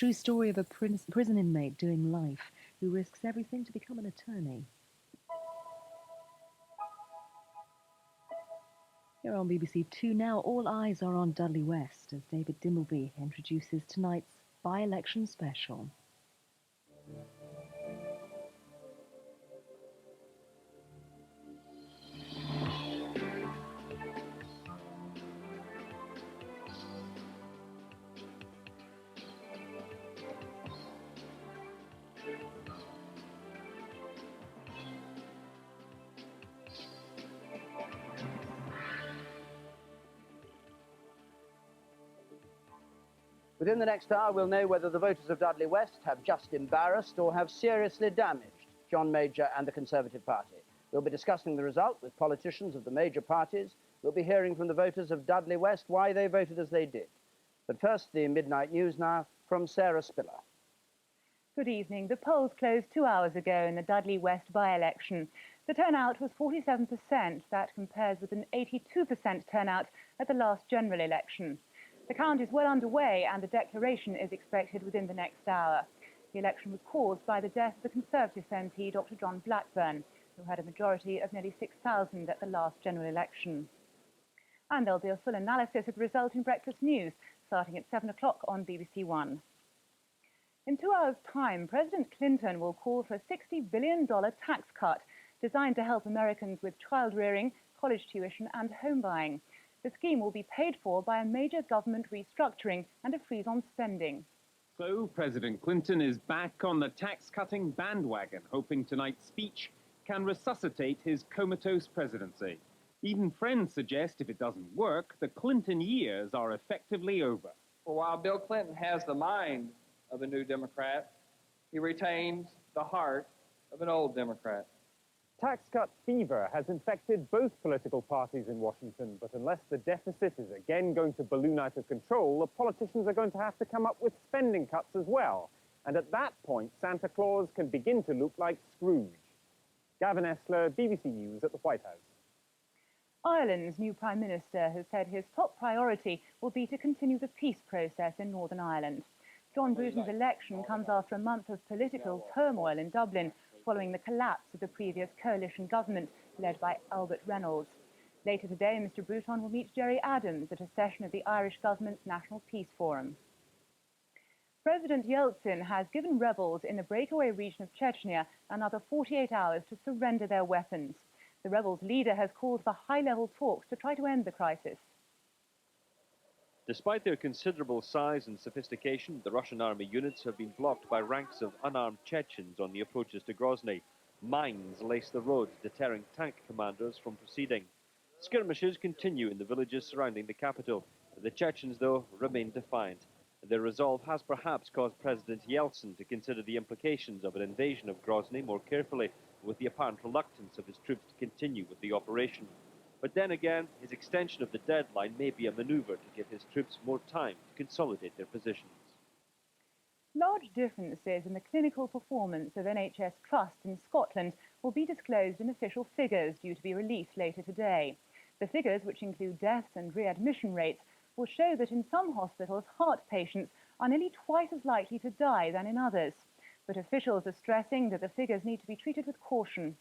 true story of a prison inmate doing life who risks everything to become an attorney. Here on BBC Two now, all eyes are on Dudley West as David Dimbleby introduces tonight's by-election special. Within the next hour, we'll know whether the voters of Dudley West have just embarrassed or have seriously damaged John Major and the Conservative Party. We'll be discussing the result with politicians of the major parties. We'll be hearing from the voters of Dudley West why they voted as they did. But first, the midnight news now from Sarah Spiller. Good evening. The polls closed 2 hours ago in the Dudley West by-election. The turnout was 47%. That compares with an 82% turnout at the last general election. The count is well underway and a declaration is expected within the next hour. The election was caused by the death of the Conservative MP, Dr. John Blackburn, who had a majority of nearly 6,000 at the last general election. And there'll be a full analysis of the result in breakfast news, starting at 7 o'clock on BBC One. In 2 hours' time, President Clinton will call for a $60 billion tax cut designed to help Americans with child-rearing, college tuition and home buying. The scheme will be paid for by a major government restructuring and a freeze on spending. So President Clinton is back on the tax-cutting bandwagon, hoping tonight's speech can resuscitate his comatose presidency. Even friends suggest if it doesn't work, the Clinton years are effectively over. For while Bill Clinton has the mind of a new Democrat, he retains the heart of an old Democrat. Tax cut fever has infected both political parties in Washington, but unless the deficit is again going to balloon out of control, the politicians are going to have to come up with spending cuts as well. And at that point, Santa Claus can begin to look like Scrooge. Gavin Esler, BBC News at the White House. Ireland's new Prime Minister has said his top priority will be to continue the peace process in Northern Ireland. John Bruton's election comes after a month of political turmoil in Dublin, following the collapse of the previous coalition government led by Albert Reynolds. Later today, Mr Bruton will meet Gerry Adams at a session of the Irish government's National Peace Forum. President Yeltsin has given rebels in the breakaway region of Chechnya another 48 hours to surrender their weapons. The rebels' leader has called for high-level talks to try to end the crisis. Despite their considerable size and sophistication, the Russian army units have been blocked by ranks of unarmed Chechens on the approaches to Grozny. Mines lace the roads, deterring tank commanders from proceeding. Skirmishes continue in the villages surrounding the capital. The Chechens, though, remain defiant. Their resolve has perhaps caused President Yeltsin to consider the implications of an invasion of Grozny more carefully, with the apparent reluctance of his troops to continue with the operation. But then again, his extension of the deadline may be a maneuver to give his troops more time to consolidate their positions. Large differences in the clinical performance of NHS trusts in Scotland will be disclosed in official figures due to be released later today. The figures, which include deaths and readmission rates, will show that in some hospitals, heart patients are nearly twice as likely to die than in others. But officials are stressing that the figures need to be treated with caution.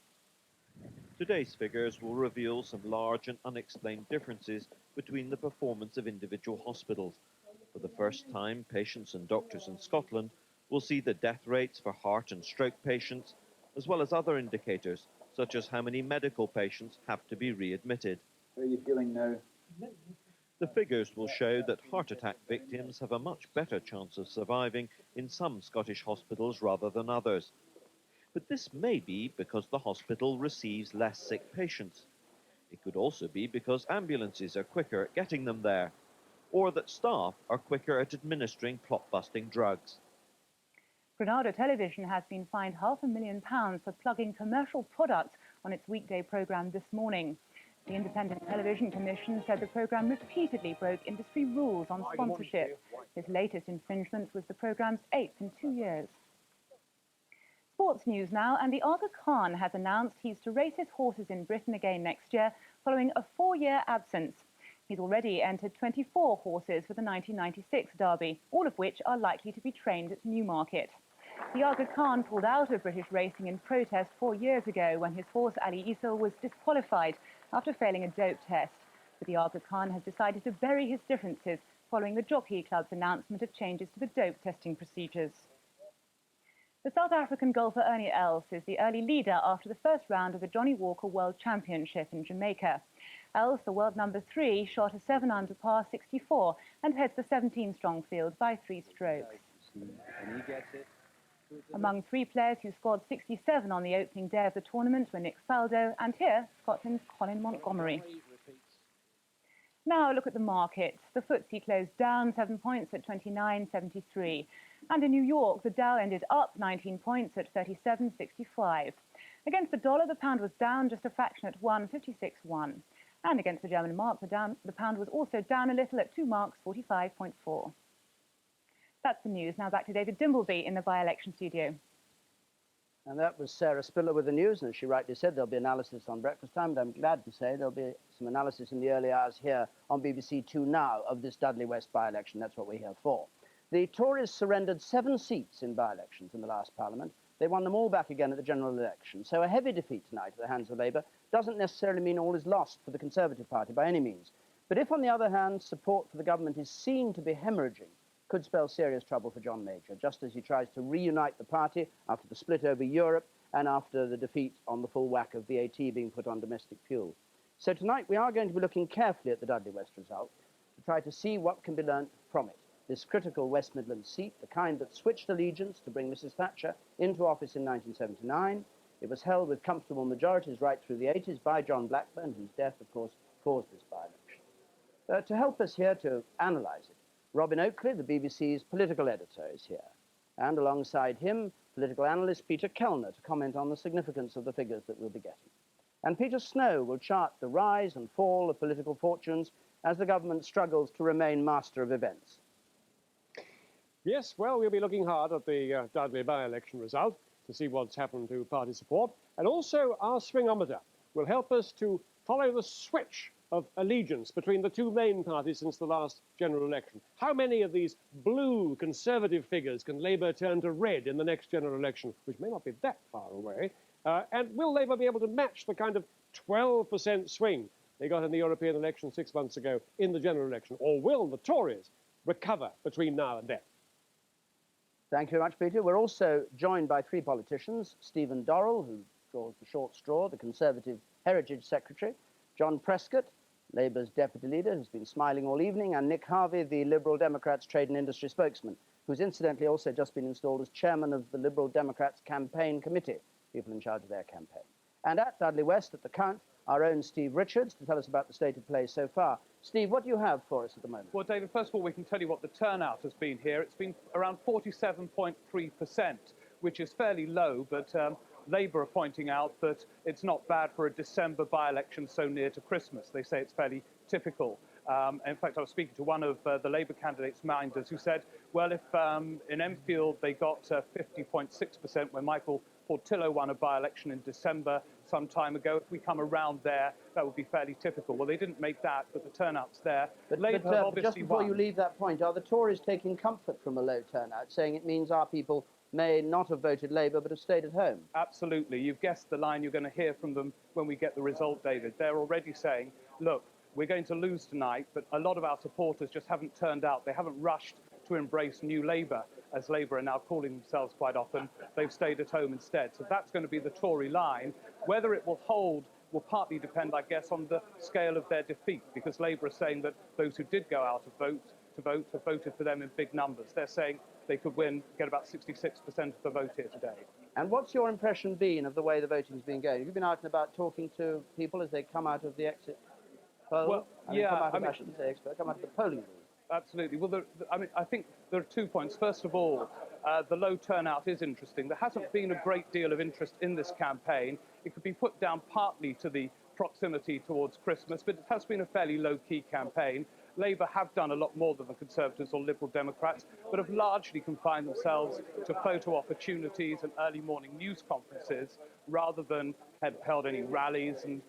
Today's figures will reveal some large and unexplained differences between the performance of individual hospitals. For the first time, patients and doctors in Scotland will see the death rates for heart and stroke patients, as well as other indicators, such as how many medical patients have to be readmitted. How are you feeling now? The figures will show that heart attack victims have a much better chance of surviving in some Scottish hospitals rather than others. But this may be because the hospital receives less sick patients. It could also be because ambulances are quicker at getting them there, or that staff are quicker at administering clot-busting drugs. Granada Television has been fined £500,000 for plugging commercial products on its weekday programme this morning. The Independent Television Commission said the programme repeatedly broke industry rules on sponsorship. This latest infringement was the programme's 8th in 2 years. Sports news now, and the Aga Khan has announced he's to race his horses in Britain again next year following a 4-year absence. He's already entered 24 horses for the 1996 Derby, all of which are likely to be trained at Newmarket. The Aga Khan pulled out of British racing in protest 4 years ago when his horse Ali Issa was disqualified after failing a dope test. But the Aga Khan has decided to bury his differences following the Jockey Club's announcement of changes to the dope testing procedures. The South African golfer Ernie Els is the early leader after the first round of the Johnny Walker World Championship in Jamaica. Els, the world number 3, shot a 7-under par 64 and heads the 17-strong field by 3 strokes. And he gets it. Among 3 players who scored 67 on the opening day of the tournament were Nick Faldo and here, Scotland's Colin Montgomery. Now look at the markets. The FTSE closed down 7 points at 29.73. And in New York, the Dow ended up 19 points at 37.65. Against the dollar, the pound was down just a fraction at 1.56.1. And against the German mark, the pound was also down a little at 2 marks 45.4. That's the news. Now back to David Dimbleby in the by-election studio. And that was Sarah Spiller with the news, and as she rightly said, there'll be analysis on breakfast time, but I'm glad to say there'll be some analysis in the early hours here on BBC Two Now of this Dudley West by-election. That's what we're here for. The Tories surrendered 7 seats in by-elections in the last Parliament. They won them all back again at the general election. So a heavy defeat tonight at the hands of Labour doesn't necessarily mean all is lost for the Conservative Party by any means. But if, on the other hand, support for the government is seen to be hemorrhaging, could spell serious trouble for John Major, just as he tries to reunite the party after the split over Europe and after the defeat on the full whack of VAT being put on domestic fuel. So tonight we are going to be looking carefully at the Dudley West result to try to see what can be learnt from it. This critical West Midlands seat, the kind that switched allegiance to bring Mrs. Thatcher into office in 1979. It was held with comfortable majorities right through the 80s by John Blackburn, whose death, of course, caused this by-election. To help us here to analyse it, Robin Oakley, the BBC's political editor, is here. And alongside him, political analyst Peter Kellner to comment on the significance of the figures that we'll be getting. And Peter Snow will chart the rise and fall of political fortunes as the government struggles to remain master of events. Yes, well, we'll be looking hard at the Dudley by-election result to see what's happened to party support. And also our Swingometer will help us to follow the switch of allegiance between the 2 main parties since the last general election. How many of these blue Conservative figures can Labour turn to red in the next general election, which may not be that far away? And will Labour be able to match the kind of 12% swing they got in the European election 6 months ago in the general election? Or will the Tories recover between now and then? Thank you very much, Peter. We're also joined by 3 politicians, Stephen Dorrell, who draws the short straw, the Conservative Heritage Secretary, John Prescott, Labour's deputy leader, who's been smiling all evening, and Nick Harvey, the Liberal Democrats trade and industry spokesman, who's incidentally also just been installed as chairman of the Liberal Democrats campaign committee, people in charge of their campaign. And at Dudley West, at the Count, our own Steve Richards to tell us about the state of play so far. Steve, what do you have for us at the moment? Well, David, first of all, we can tell you what the turnout has been here. It's been around 47.3%, which is fairly low, but Labour are pointing out that it's not bad for a December by-election so near to Christmas. They say it's fairly typical. In fact, I was speaking to one of the Labour candidates, Minders, who said, well, if in Enfield they got 50.6% when Michael Portillo won a by-election in December some time ago, if we come around there, that would be fairly typical. Well, they didn't make that, but the turnout's there. Labour have obviously just before you leave that point, are the Tories taking comfort from a low turnout, saying it means our people may not have voted Labour but have stayed at home? Absolutely. You've guessed the line you're going to hear from them when we get the result, David. They're already saying, look, we're going to lose tonight, but a lot of our supporters just haven't turned out. They haven't rushed to embrace New Labour, as Labour are now calling themselves quite often. They've stayed at home instead. So that's going to be the Tory line. Whether it will hold will partly depend, I guess, on the scale of their defeat, because Labour are saying that those who did go out to vote have voted for them in big numbers. They're saying they could get about 66% of the vote here today. And what's your impression been of the way the voting's been going? Have you been out and about talking to people as they come out of the exit poll? Well, I shouldn't say exit, come out of the polling booth. Absolutely. Well, I think there are 2 points. First of all, the low turnout is interesting. There hasn't been a great deal of interest in this campaign. It could be put down partly to the proximity towards Christmas, but it has been a fairly low-key campaign. Labour have done a lot more than the Conservatives or Liberal Democrats, but have largely confined themselves to photo opportunities and early morning news conferences, rather than had held any rallies and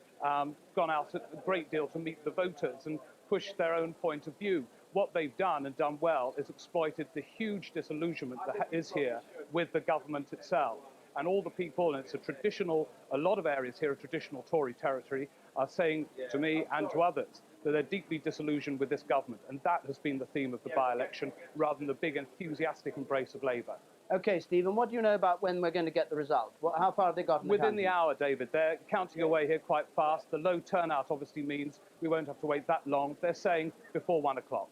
gone out a great deal to meet the voters. And of push their own point of view. What they've done, and done well, is exploited the huge disillusionment that is here with the government itself. And all the people, and it's a lot of areas here are traditional Tory territory, are saying to me and to others that they're deeply disillusioned with this government. And that has been the theme of the by-election, rather than the big enthusiastic embrace of Labour. OK, Stephen, what do you know about when we're going to get the result? How far have they got in the Within the counting? hour, David. They're counting away here quite fast. The low turnout obviously means we won't have to wait that long. They're saying before 1 o'clock.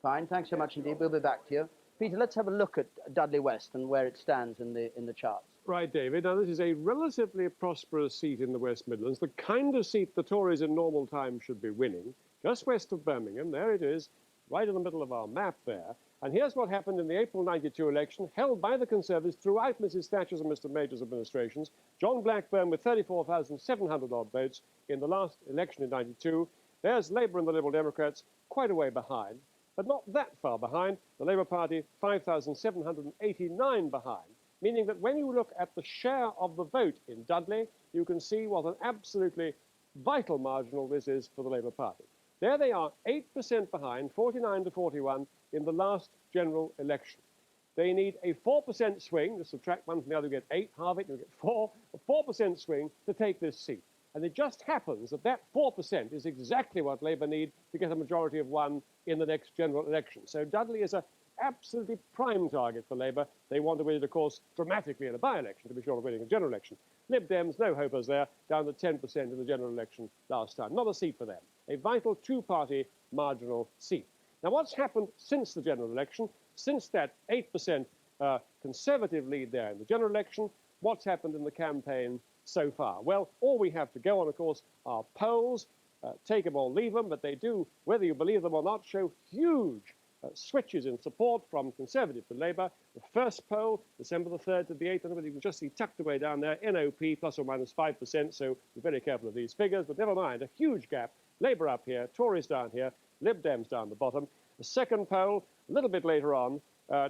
Fine, thanks so much indeed. We'll be back to you. Peter, let's have a look at Dudley West and where it stands in the charts. Right, David. Now, this is a relatively prosperous seat in the West Midlands, the kind of seat the Tories in normal times should be winning, just west of Birmingham. There it is, right in the middle of our map there. And here's what happened in the April 92 election, held by the Conservatives throughout Mrs. Thatcher's and Mr. Major's administrations. John Blackburn with 34,700 odd votes in the last election in 92. There's Labour and the Liberal Democrats quite a way behind, but not that far behind. The Labour Party 5,789 behind, meaning that when you look at the share of the vote in Dudley, you can see what an absolutely vital marginal this is for the Labour Party. There they are, 8% behind, 49 to 41 in the last general election. They need a 4% swing, to subtract one from the other, you get 8, halve it, you get 4, a 4% swing to take this seat. And it just happens that that 4% is exactly what Labour need to get a majority of 1 in the next general election. So Dudley is an absolutely prime target for Labour. They want to win it, of course, dramatically in a by-election to be sure of winning a general election. Lib Dems, no hopers there, down to 10% in the general election last time. Not a seat for them. A vital two-party marginal seat. Now, what's happened since the general election, since that 8% Conservative lead there in the general election, what's happened in the campaign so far? Well, all we have to go on, of course, are polls. Take them or leave them, but they do, whether you believe them or not, show huge switches in support from Conservative to Labour. The first poll, December the 3rd to the 8th, and you can just see tucked away down there, NOP plus or minus 5%, so be very careful of these figures, but never mind, a huge gap. Labour up here, Tories down here, Lib Dems down the bottom. The second poll, a little bit later on,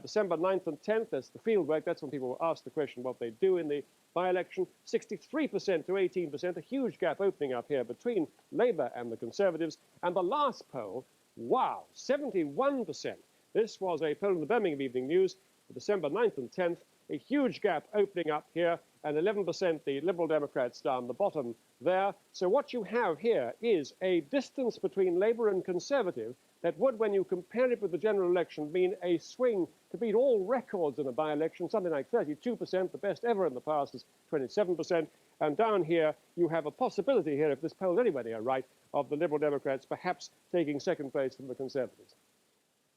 December 9th and 10th, there's the field work. That's when people will ask the question what they do in the by-election. 63% to 18%, a huge gap opening up here between Labour and the Conservatives. And the last poll, wow, 71%. This was a poll in the Birmingham Evening News for December 9th and 10th. A huge gap opening up here, and 11% the Liberal Democrats down the bottom there. So what you have here is a distance between Labour and Conservative that would, when you compare it with the general election, mean a swing to beat all records in a by-election, something like 32%. The best ever in the past is 27%. And down here, you have a possibility here, if this poll anywhere near right, of the Liberal Democrats perhaps taking second place from the Conservatives.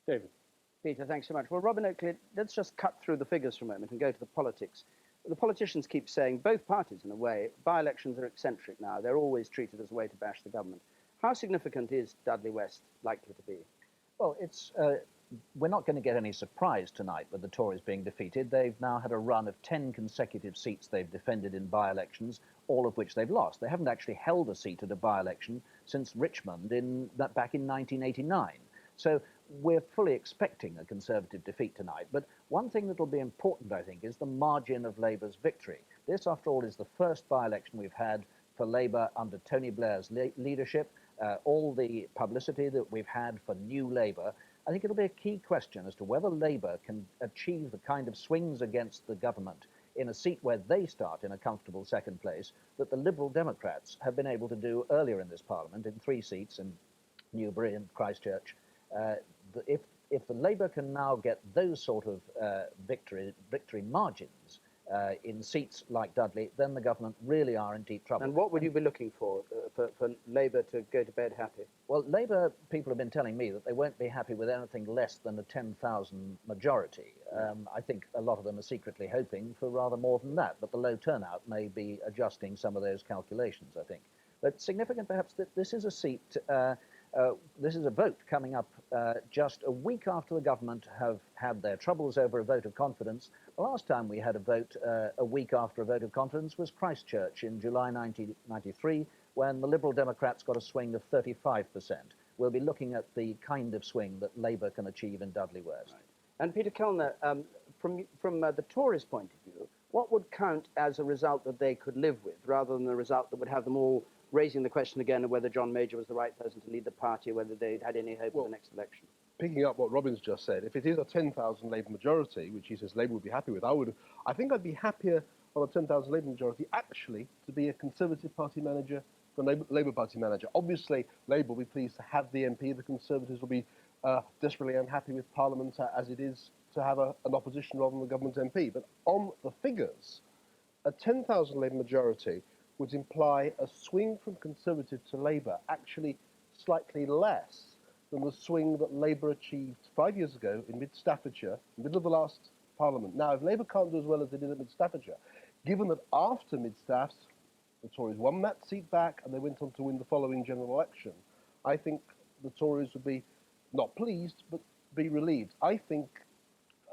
David. Peter, thanks so much. Well, Robin Oakley, let's just cut through the figures for a moment and go to the politics. The politicians keep saying, both parties in a way, by-elections are eccentric now. They're always treated as a way to bash the government. How significant is Dudley West likely to be? Well, we're not going to get any surprise tonight with the Tories being defeated. They've now had a run of 10 consecutive seats they've defended in by-elections, all of which they've lost. They haven't actually held a seat at a by-election since Richmond back in 1989. So we're fully expecting a Conservative defeat tonight. But one thing that will be important, I think, is the margin of Labour's victory. This, after all, is the first by-election we've had for Labour under Tony Blair's leadership. All the publicity that we've had for New Labour, I think it'll be a key question as to whether Labour can achieve the kind of swings against the government in a seat where they start in a comfortable second place that the Liberal Democrats have been able to do earlier in this Parliament in 3 seats in Newbury and Christchurch. If the Labour can now get those sort of victory margins in seats like Dudley, then the government really are in deep trouble. And what would you be looking for Labour to go to bed happy? Well, Labour people have been telling me that they won't be happy with anything less than a 10,000 majority. I think a lot of them are secretly hoping for rather more than that, but the low turnout may be adjusting some of those calculations, I think. But significant perhaps that this is a seat, this is a vote coming up just a week after the government have had their troubles over a vote of confidence. The last time we had a vote a week after a vote of confidence was Christchurch in July 1993, when the Liberal Democrats got a swing of 35%. We'll be looking at the kind of swing that Labour can achieve in Dudley West. Right. And Peter Kellner, from the Tories' point of view, what would count as a result that they could live with, rather than a result that would have them all raising the question again of whether John Major was the right person to lead the party, whether they'd had any hope of the next election. Picking up what Robin's just said, if it is a 10,000 Labour majority, which he says Labour would be happy with, I think I'd be happier on a 10,000 Labour majority actually to be a Conservative Party manager than a Labour Party manager. Obviously, Labour will be pleased to have the MP. The Conservatives will be desperately unhappy with Parliament as it is to have an opposition rather than the government MP. But on the figures, a 10,000 Labour majority would imply a swing from Conservative to Labour, actually slightly less than the swing that Labour achieved 5 years ago in mid-Staffordshire, middle of the last Parliament. Now, if Labour can't do as well as they did at mid-Staffordshire, given that after mid-Staffs, the Tories won that seat back and they went on to win the following general election, I think the Tories would be not pleased, but be relieved. I think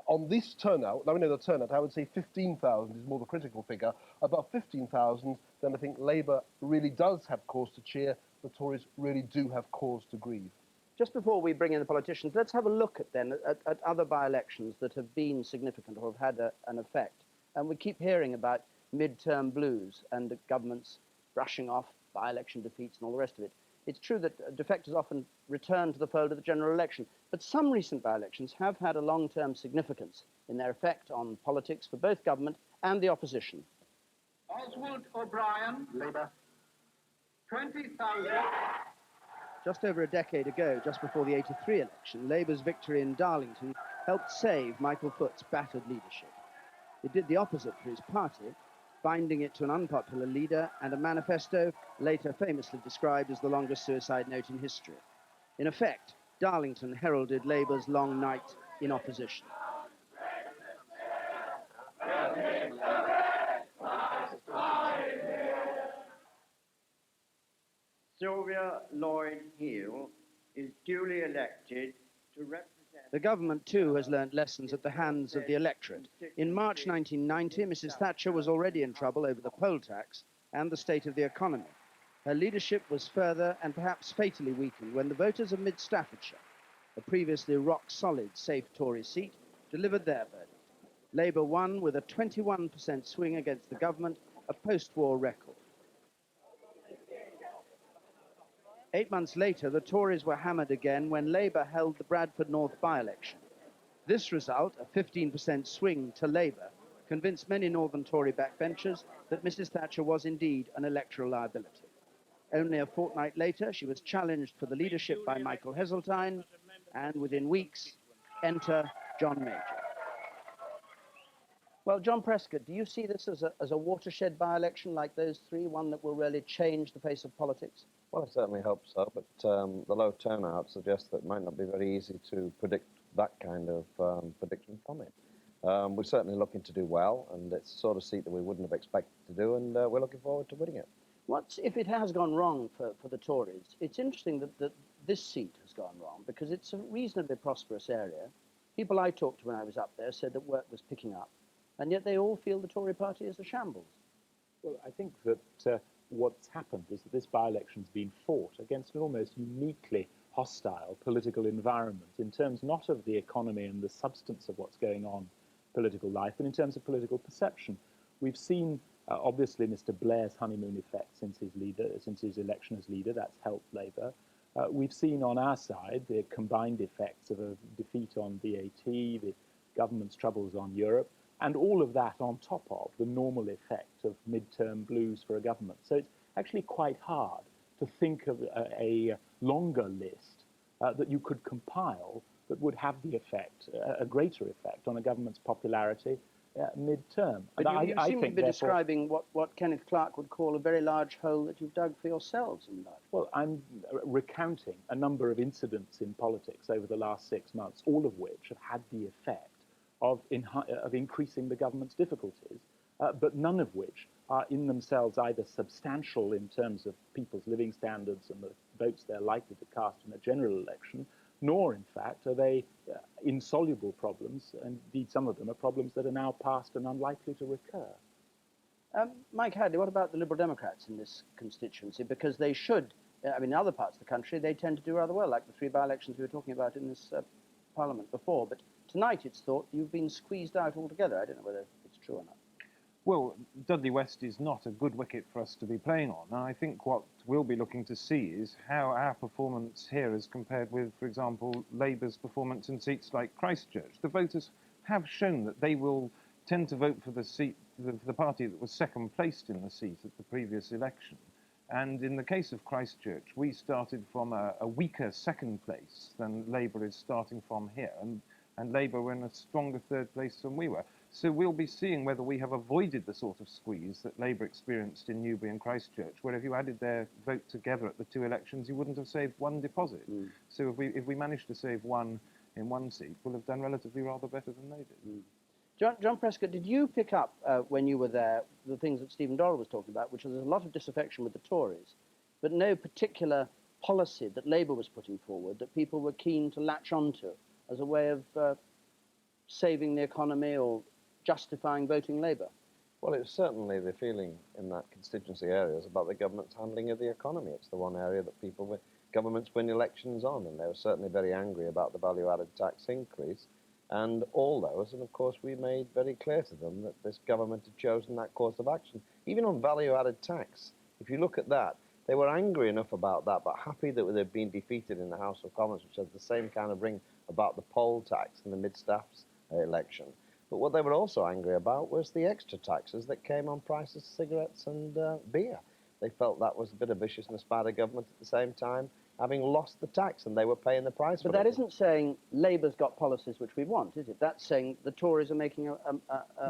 on this turnout, now we know the turnout, I would say 15,000 is more the critical figure. About 15,000, then I think Labour really does have cause to cheer. The Tories really do have cause to grieve. Just before we bring in the politicians, let's have a look at other by-elections that have been significant or have had an effect. And we keep hearing about mid-term blues and the governments brushing off by-election defeats and all the rest of it. It's true that defectors often return to the fold of the general election, but some recent by-elections have had a long-term significance in their effect on politics for both government and the opposition. Oswald O'Brien, Labour. 20,000. Just over a decade ago, just before the '83 election, Labour's victory in Darlington helped save Michael Foot's battered leadership. It did the opposite for his party, binding it to an unpopular leader and a manifesto later famously described as the longest suicide note in history. In effect, Darlington heralded Labour's long night in opposition. Sylvia Lloyd-Hill is duly elected to represent... The government, too, has learnt lessons at the hands of the electorate. In March 1990, Mrs. Thatcher was already in trouble over the poll tax and the state of the economy. Her leadership was further and perhaps fatally weakened when the voters of mid-Staffordshire, a previously rock-solid, safe Tory seat, delivered their verdict. Labour won with a 21% swing against the government, a post-war record. 8 months later, the Tories were hammered again when Labour held the Bradford North by-election. This result, a 15% swing to Labour, convinced many Northern Tory backbenchers that Mrs. Thatcher was indeed an electoral liability. Only a fortnight later, she was challenged for the leadership by Michael Heseltine, and within weeks, enter John Major. Well, John Prescott, do you see this as a watershed by-election like those three, one that will really change the face of politics? Well, I certainly hope so, but the low turnout suggests that it might not be very easy to predict that kind of prediction from it. We're certainly looking to do well, and it's the sort of seat that we wouldn't have expected to do, and we're looking forward to winning it. What if it has gone wrong for the Tories? It's interesting that this seat has gone wrong because it's a reasonably prosperous area. People I talked to when I was up there said that work was picking up, and yet they all feel the Tory party is a shambles. Well, I think that what's happened is that this by-election's been fought against an almost uniquely hostile political environment in terms not of the economy and the substance of what's going on in political life, but in terms of political perception. We've seen, obviously, Mr. Blair's honeymoon effect since his election as leader. That's helped Labour. We've seen on our side the combined effects of a defeat on VAT, the government's troubles on Europe, and all of that on top of the normal effect of mid-term blues for a government. So it's actually quite hard to think of a longer list that you could compile that would have the effect, a greater effect on a government's popularity mid-term. But you seem to be describing what Kenneth Clarke would call a very large hole that you've dug for yourselves in life. Well, I'm recounting a number of incidents in politics over the last 6 months, all of which have had the effect of increasing the government's difficulties, but none of which are in themselves either substantial in terms of people's living standards and the votes they're likely to cast in a general election, nor, in fact, are they insoluble problems. Indeed, some of them are problems that are now past and unlikely to recur. Mike Hadley, what about the Liberal Democrats in this constituency? Because they should, I mean, in other parts of the country, they tend to do rather well, like the three by-elections we were talking about in this Parliament before. But tonight it's thought you've been squeezed out altogether. I don't know whether it's true or not. Well, Dudley West is not a good wicket for us to be playing on. And I think what we'll be looking to see is how our performance here is compared with, for example, Labour's performance in seats like Christchurch. The voters have shown that they will tend to vote for the seat, the party that was second placed in the seat at the previous election. And in the case of Christchurch, we started from a weaker second place than Labour is starting from here. And Labour were in a stronger third place than we were. So we'll be seeing whether we have avoided the sort of squeeze that Labour experienced in Newbury and Christchurch, where if you added their vote together at the two elections, you wouldn't have saved one deposit. So if we manage to save one in one seat, we'll have done relatively rather better than they did. John Prescott, did you pick up, when you were there, the things that Stephen Dorrell was talking about, which was there's a lot of disaffection with the Tories, but no particular policy that Labour was putting forward that people were keen to latch onto as a way of saving the economy or justifying voting Labour? Well, it's certainly the feeling in that constituency areas about the government's handling of the economy. It's the one area that governments win elections on, and they were certainly very angry about the value-added tax increase and all those. And of course, we made very clear to them that this government had chosen that course of action. Even on value-added tax, if you look at that, they were angry enough about that, but happy that they'd been defeated in the House of Commons, which has the same kind of ring about the poll tax in the mid-staffs election. But what they were also angry about was the extra taxes that came on prices of cigarettes and beer. They felt that was a bit of viciousness by the government at the same time, having lost the tax, and they were paying the price for it. But that isn't saying Labour's got policies which we want, is it? That's saying the Tories are making a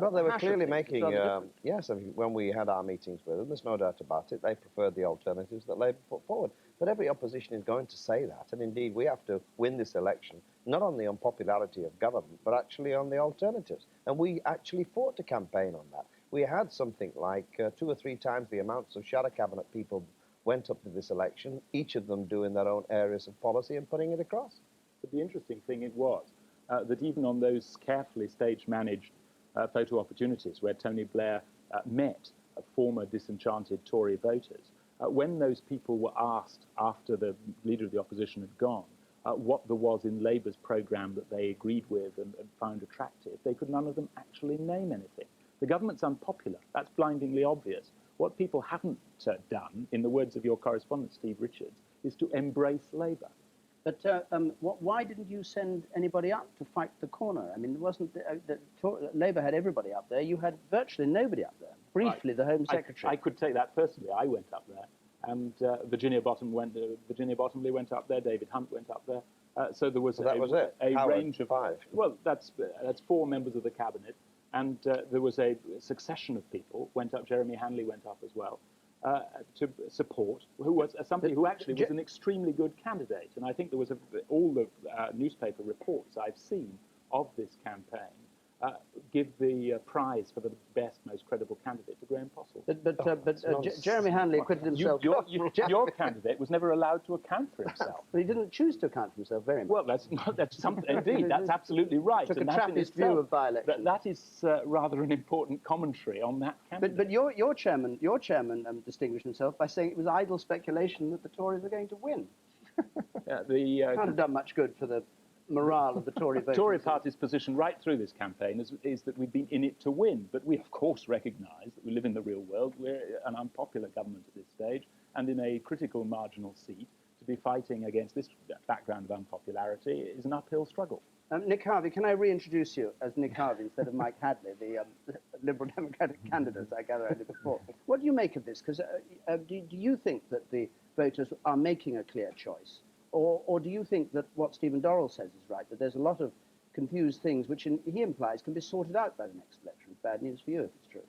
well, they were hash clearly of things. making, yes, I mean, when we had our meetings with them, there's no doubt about it, they preferred the alternatives that Labour put forward. But every opposition is going to say that, and indeed we have to win this election, not on the unpopularity of government, but actually on the alternatives. And we actually fought to campaign on that. We had something like 2 or 3 times the amounts of shadow cabinet people went up to this election, each of them doing their own areas of policy and putting it across. But the interesting thing it was that even on those carefully stage-managed photo opportunities where Tony Blair met former disenchanted Tory voters, when those people were asked after the leader of the opposition had gone what there was in Labour's programme that they agreed with and found attractive, they could none of them actually name anything. The government's unpopular. That's blindingly obvious. What people haven't done, in the words of your correspondent, Steve Richards, is to embrace Labour. But why didn't you send anybody up to fight the corner? I mean, Labour had everybody up there. You had virtually nobody up there. Briefly, the Home Secretary. I could take that personally. I went up there, and Virginia Bottomley went up there. David Hunt went up there. So there was a range of 5. Well, that's 4 members of the cabinet, and there was a succession of people went up. Jeremy Hanley went up as well. To support, who was somebody who actually was an extremely good candidate. And I think there was all the newspaper reports I've seen of this campaign give the prize for the best, most credible candidate to Graham Postle. But Jeremy Hanley acquitted himself. Your candidate was never allowed to account for himself. But he didn't choose to account for himself very much. Well, that's something. Indeed, that's absolutely right. Took a Trappist view of by-election. That is rather an important commentary on that candidate. But your chairman distinguished himself by saying it was idle speculation that the Tories were going to win. Can't have done much good for the morale of the Tory voters. The Tory party's position right through this campaign is that we've been in it to win, but we of course recognise that we live in the real world. We're an unpopular government at this stage, and in a critical marginal seat, to be fighting against this background of unpopularity is an uphill struggle. Nick Harvey, can I reintroduce you as Nick Harvey instead of Mike Hadley, the Liberal Democratic candidate I gather I did before? What do you make of this? Because do you think that the voters are making a clear choice? Or do you think that what Stephen Dorrell says is right, that there's a lot of confused things which he implies can be sorted out by the next election? Bad news for you if it's true.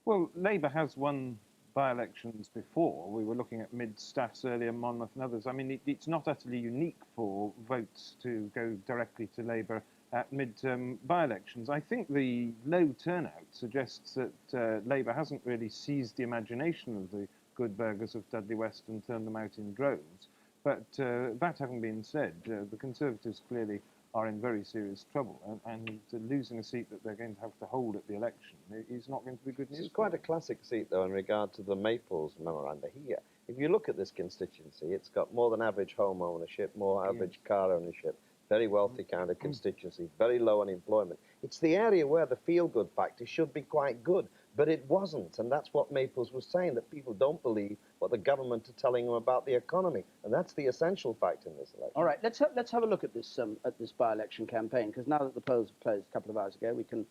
Well, Labour has won by-elections before. We were looking at mid-staffs earlier, Monmouth and others. I mean, it's not utterly unique for votes to go directly to Labour at mid-term by-elections. I think the low turnout suggests that Labour hasn't really seized the imagination of the good burghers of Dudley West and turned them out in droves. But that having been said, the Conservatives clearly are in very serious trouble, and losing a seat that they're going to have to hold at the election is not going to be good news. It's quite a classic seat, though, in regard to the Maples memoranda here. If you look at this constituency, it's got more than average home ownership, more average car ownership, very wealthy kind of constituency, very low unemployment. It's the area where the feel-good factor should be quite good, but it wasn't, and that's what Maples was saying, that people don't believe what the government are telling them about the economy, and that's the essential fact in this election. All right, let's have a look at this by-election campaign, because now that the polls have closed a couple of hours ago, we can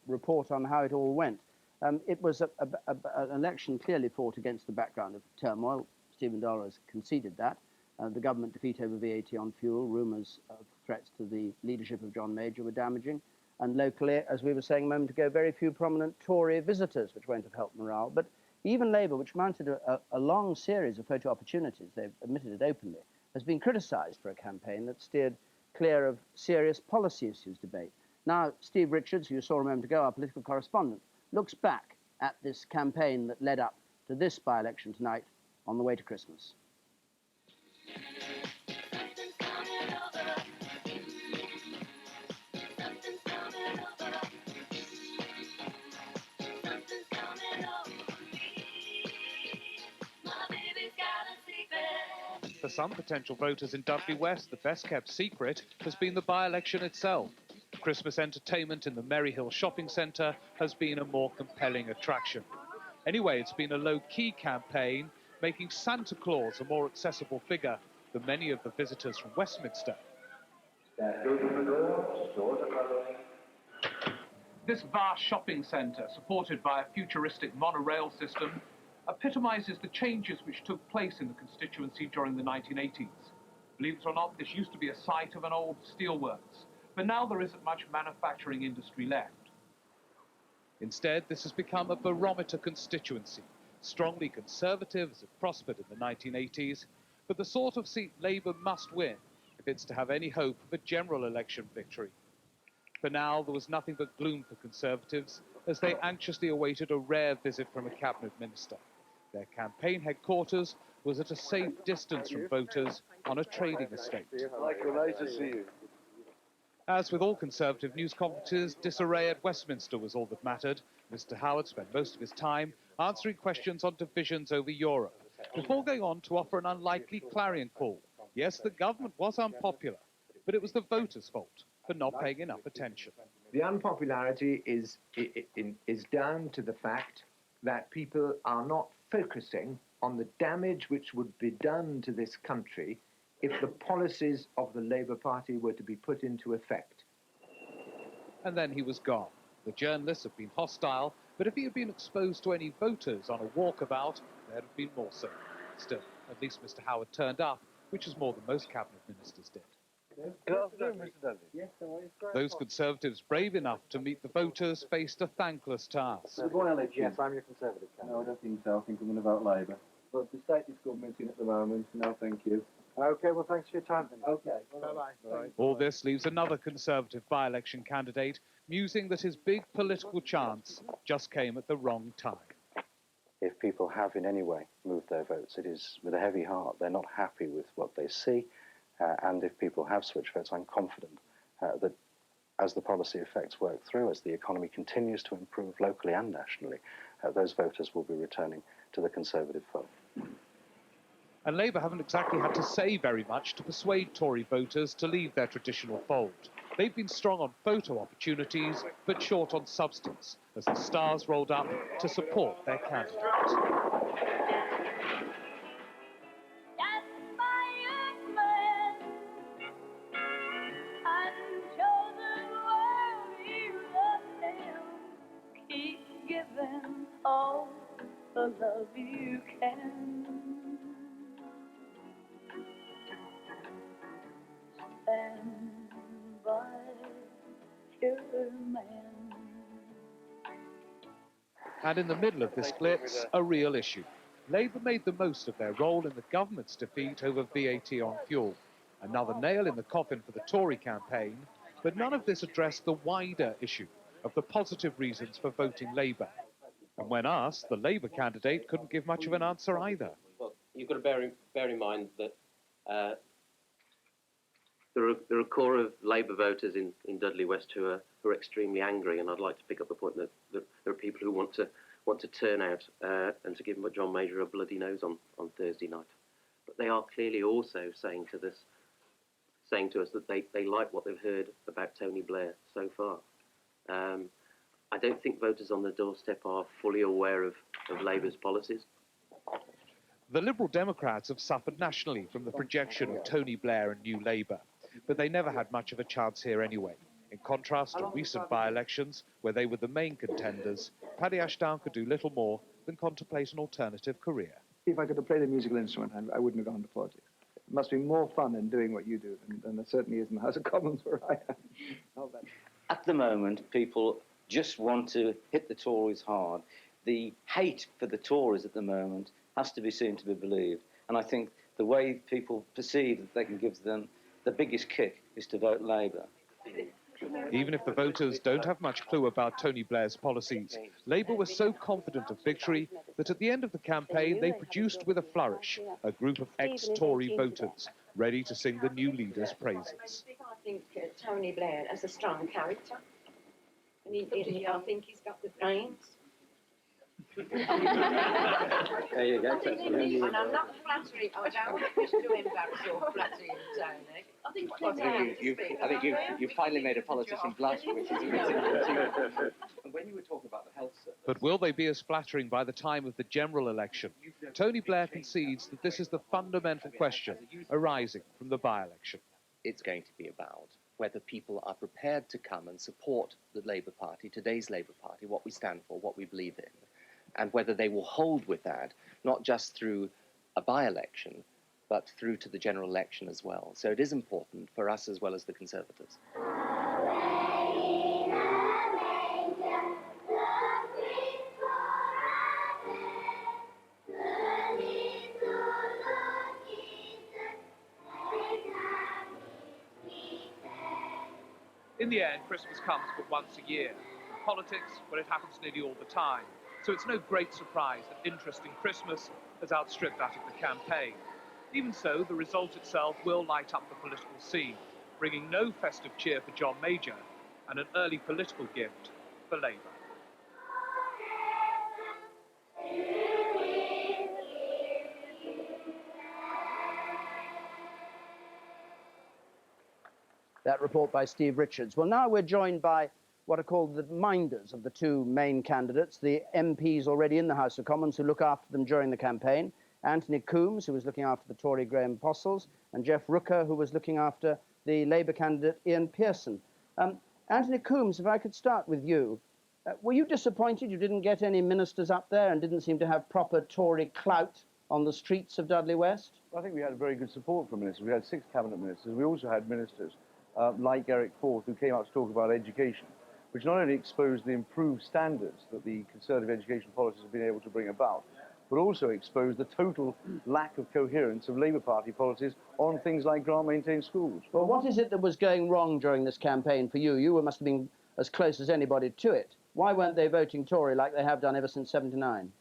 report on how it all went. It was an election clearly fought against the background of turmoil. Stephen Dorrell has conceded that. The government defeat over VAT on fuel, rumours of threats to the leadership of John Major were damaging. And locally, as we were saying a moment ago, very few prominent Tory visitors, which won't have helped morale. But even Labour, which mounted a long series of photo opportunities, they've admitted it openly, has been criticised for a campaign that steered clear of serious policy issues debate. Now, Steve Richards, who you saw a moment ago, our political correspondent, looks back at this campaign that led up to this by-election tonight on the way to Christmas. For some potential voters in Dudley West, the best-kept secret has been the by-election itself. Christmas entertainment in the Maryhill shopping centre has been a more compelling attraction. Anyway, it's been a low-key campaign, making Santa Claus a more accessible figure than many of the visitors from Westminster. This vast shopping centre, supported by a futuristic monorail system, epitomises the changes which took place in the constituency during the 1980s. Believe it or not, this used to be a site of an old steelworks, but now there isn't much manufacturing industry left. Instead, this has become a barometer constituency, strongly conservative as it prospered in the 1980s, but the sort of seat Labour must win if it's to have any hope of a general election victory. For now, there was nothing but gloom for Conservatives as they anxiously awaited a rare visit from a cabinet minister. Their campaign headquarters was at a safe distance from voters on a trading estate. Nice to see you. As with all Conservative news conferences, disarray at Westminster was all that mattered. Mr. Howard spent most of his time answering questions on divisions over Europe, before going on to offer an unlikely clarion call. Yes, the government was unpopular, but it was the voters' fault for not paying enough attention. The unpopularity is down to the fact that people are not focusing on the damage which would be done to this country if the policies of the Labour Party were to be put into effect. And then he was gone. The journalists have been hostile, but if he had been exposed to any voters on a walkabout, there'd have been more so. Still, at least Mr. Howard turned up, which is more than most cabinet ministers did. Good afternoon, Mr. Dudley. Yes, Those Conservatives brave enough to meet the voters faced a thankless task. Yes, I'm your Conservative candidate. No, I don't think so. I think I'm going to vote Labour. But the state is government's in at the moment. No, thank you. Okay, well, thanks for your time then. Okay, bye-bye. All this leaves another Conservative by-election candidate musing that his big political chance just came at the wrong time. If people have in any way moved their votes, it is with a heavy heart. They're not happy with what they see. And if people have switched votes, I'm confident that as the policy effects work through, as the economy continues to improve locally and nationally, those voters will be returning to the Conservative fold. And Labour haven't exactly had to say very much to persuade Tory voters to leave their traditional fold. They've been strong on photo opportunities, but short on substance, as the stars rolled up to support their candidate. All the love you can. Stand by your man. And in the middle of this blitz, a real issue. Labour made the most of their role in the government's defeat over VAT on fuel. Another nail in the coffin for the Tory campaign, but none of this addressed the wider issue of the positive reasons for voting Labour. And when asked, the Labour candidate couldn't give much of an answer either. Well, you've got to bear in mind that there are a core of Labour voters in Dudley West who are extremely angry, and I'd like to pick up the point that there are people who want to turn out and to give John Major a bloody nose on Thursday night. But they are clearly also saying to this saying to us that they like what they've heard about Tony Blair so far. I don't think voters on the doorstep are fully aware of Labour's policies. The Liberal Democrats have suffered nationally from the projection of Tony Blair and New Labour, but they never had much of a chance here anyway. In contrast to recent by-elections, where they were the main contenders, Paddy Ashdown could do little more than contemplate an alternative career. If I could have played a musical instrument, I wouldn't have gone to politics. It must be more fun in doing what you do than there certainly is in the House of Commons where I am. At the moment, people just want to hit the Tories hard. The hate for the Tories at the moment has to be seen to be believed. And I think the way people perceive that they can give them the biggest kick is to vote Labour. Even if the voters don't have much clue about Tony Blair's policies, Labour was so confident of victory that at the end of the campaign they produced with a flourish a group of ex-Tory voters ready to sing the new leader's praises. I think Tony Blair has a strong character, and I think he's got the brains. There you go. And I'm not flattering. I don't wish to embarrass or flatter you, Tony. I think you've finally made a politician blush, which is And when you were talking about the health service... But will they be as flattering by the time of the general election? Tony Blair concedes that this is the fundamental question arising from the by-election. It's going to be about whether people are prepared to come and support the Labour Party, today's Labour Party, what we stand for, what we believe in, and whether they will hold with that, not just through a by-election, but through to the general election as well. So it is important for us as well as the Conservatives. In the end, Christmas comes but once a year. In politics, well, it happens nearly all the time. So it's no great surprise that interest in Christmas has outstripped that of the campaign. Even so, the result itself will light up the political scene, bringing no festive cheer for John Major and an early political gift for Labour. That report by Steve Richards. Well, now we're joined by what are called the minders of the two main candidates, the MPs already in the House of Commons who look after them during the campaign, Anthony Coombs, who was looking after the Tory Graham Postles, and Jeff Rooker, who was looking after the Labour candidate Ian Pearson. Anthony Coombs, if I could start with you, were you disappointed you didn't get any ministers up there and didn't seem to have proper Tory clout on the streets of Dudley West? I think we had very good support from ministers. We had 6 cabinet ministers. We also had ministers like Eric Forth, who came out to talk about education, which not only exposed the improved standards that the Conservative education policies have been able to bring about, but also exposed the total lack of coherence of Labour Party policies on things like grant-maintained schools. Well, what is it that was going wrong during this campaign for you? You must have been as close as anybody to it. Why weren't they voting Tory like they have done ever since '79?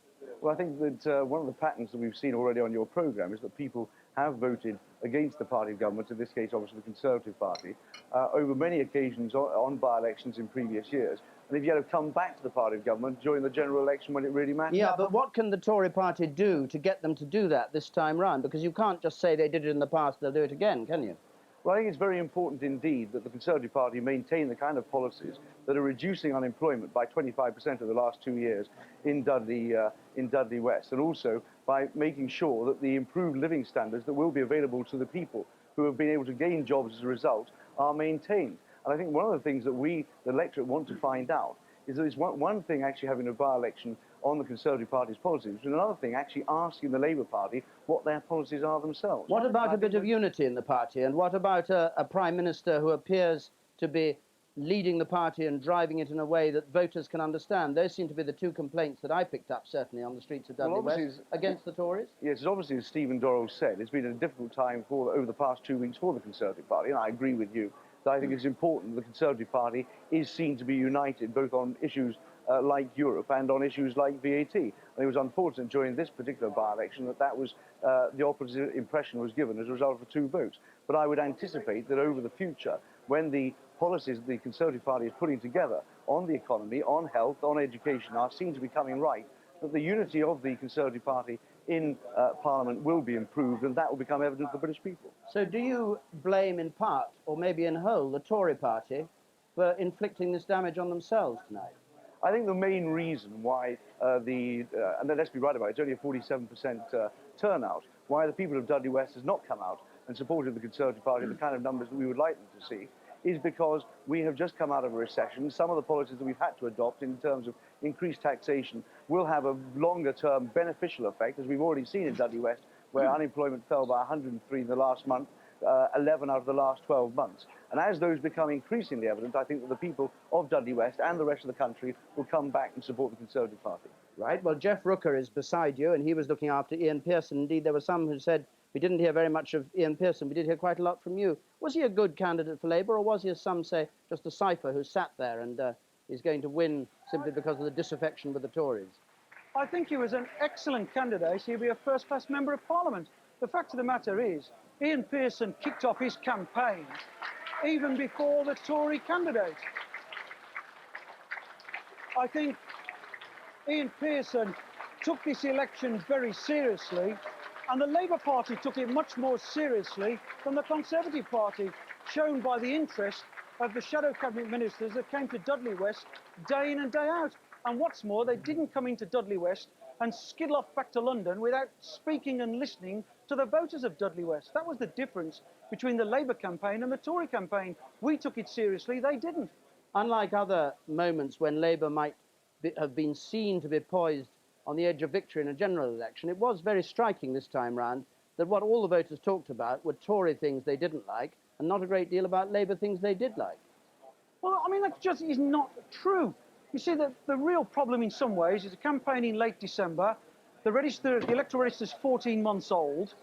Well, I think that one of the patterns that we've seen already on your programme is that people have voted against the party of government, in this case obviously the Conservative Party, over many occasions on by-elections in previous years. And if you had to come back to the party of government during the general election when it really matters. Yeah, but what can the Tory party do to get them to do that this time round? Because you can't just say they did it in the past, they'll do it again, can you? Well, I think it's very important indeed that the Conservative Party maintain the kind of policies that are reducing unemployment by 25% over the last 2 years in Dudley West, and also by making sure that the improved living standards that will be available to the people who have been able to gain jobs as a result are maintained. And I think one of the things that we, the electorate, want to find out is that it's one thing actually having a by-election on the Conservative Party's policies, and another thing actually asking the Labour Party what their policies are themselves. What about a bit of unity in the party? And what about a Prime Minister who appears to be leading the party and driving it in a way that voters can understand? Those seem to be the two complaints that I picked up, certainly, on the streets of Dudley West against the Tories. Yes, obviously, as Stephen Dorrell said, it's been a difficult time over the past 2 weeks for the Conservative Party, and I agree with you that I think it's important the Conservative Party is seen to be united both on issues like Europe and on issues like VAT. And it was unfortunate during this particular by-election that was the opposite impression was given as a result of 2 votes. But I would anticipate that over the future, when the policies the Conservative Party is putting together on the economy, on health, on education are seen to be coming right, that the unity of the Conservative Party in Parliament will be improved, and that will become evident to the British people. So do you blame in part, or maybe in whole, the Tory party for inflicting this damage on themselves tonight? I think the main reason why and let's be right about it, it's only a 47% turnout, why the people of Dudley West has not come out and supported the Conservative Party the kind of numbers that we would like them to see, is because we have just come out of a recession. Some of the policies that we've had to adopt in terms of increased taxation will have a longer-term beneficial effect, as we've already seen in Dudley West, where unemployment fell by 103 in the last month, 11 out of the last 12 months. And as those become increasingly evident, I think that the people of Dudley West and the rest of the country will come back and support the Conservative Party. Right. Well, Jeff Rooker is beside you, and he was looking after Ian Pearson. Indeed, there were some who said we didn't hear very much of Ian Pearson. We did hear quite a lot from you. Was he a good candidate for Labour, or was he, as some say, just a cipher who sat there and is going to win simply because of the disaffection with the Tories? I think he was an excellent candidate. He'll be a first-class member of Parliament. The fact of the matter is, Ian Pearson kicked off his campaign even before the Tory candidate. I think Ian Pearson took this election very seriously, and the Labour Party took it much more seriously than the Conservative Party, shown by the interest of the shadow cabinet ministers that came to Dudley West day in and day out. And what's more, they didn't come into Dudley West and skid off back to London without speaking and listening to the voters of Dudley West. That was the difference between the Labour campaign and the Tory campaign. We took it seriously, they didn't. Unlike other moments when Labour might have been seen to be poised on the edge of victory in a general election, it was very striking this time round that what all the voters talked about were Tory things they didn't like and not a great deal about Labour things they did like. Well, I mean, that just is not true. You see, the real problem in some ways is a campaign in late December. The electoral register is 14 months old.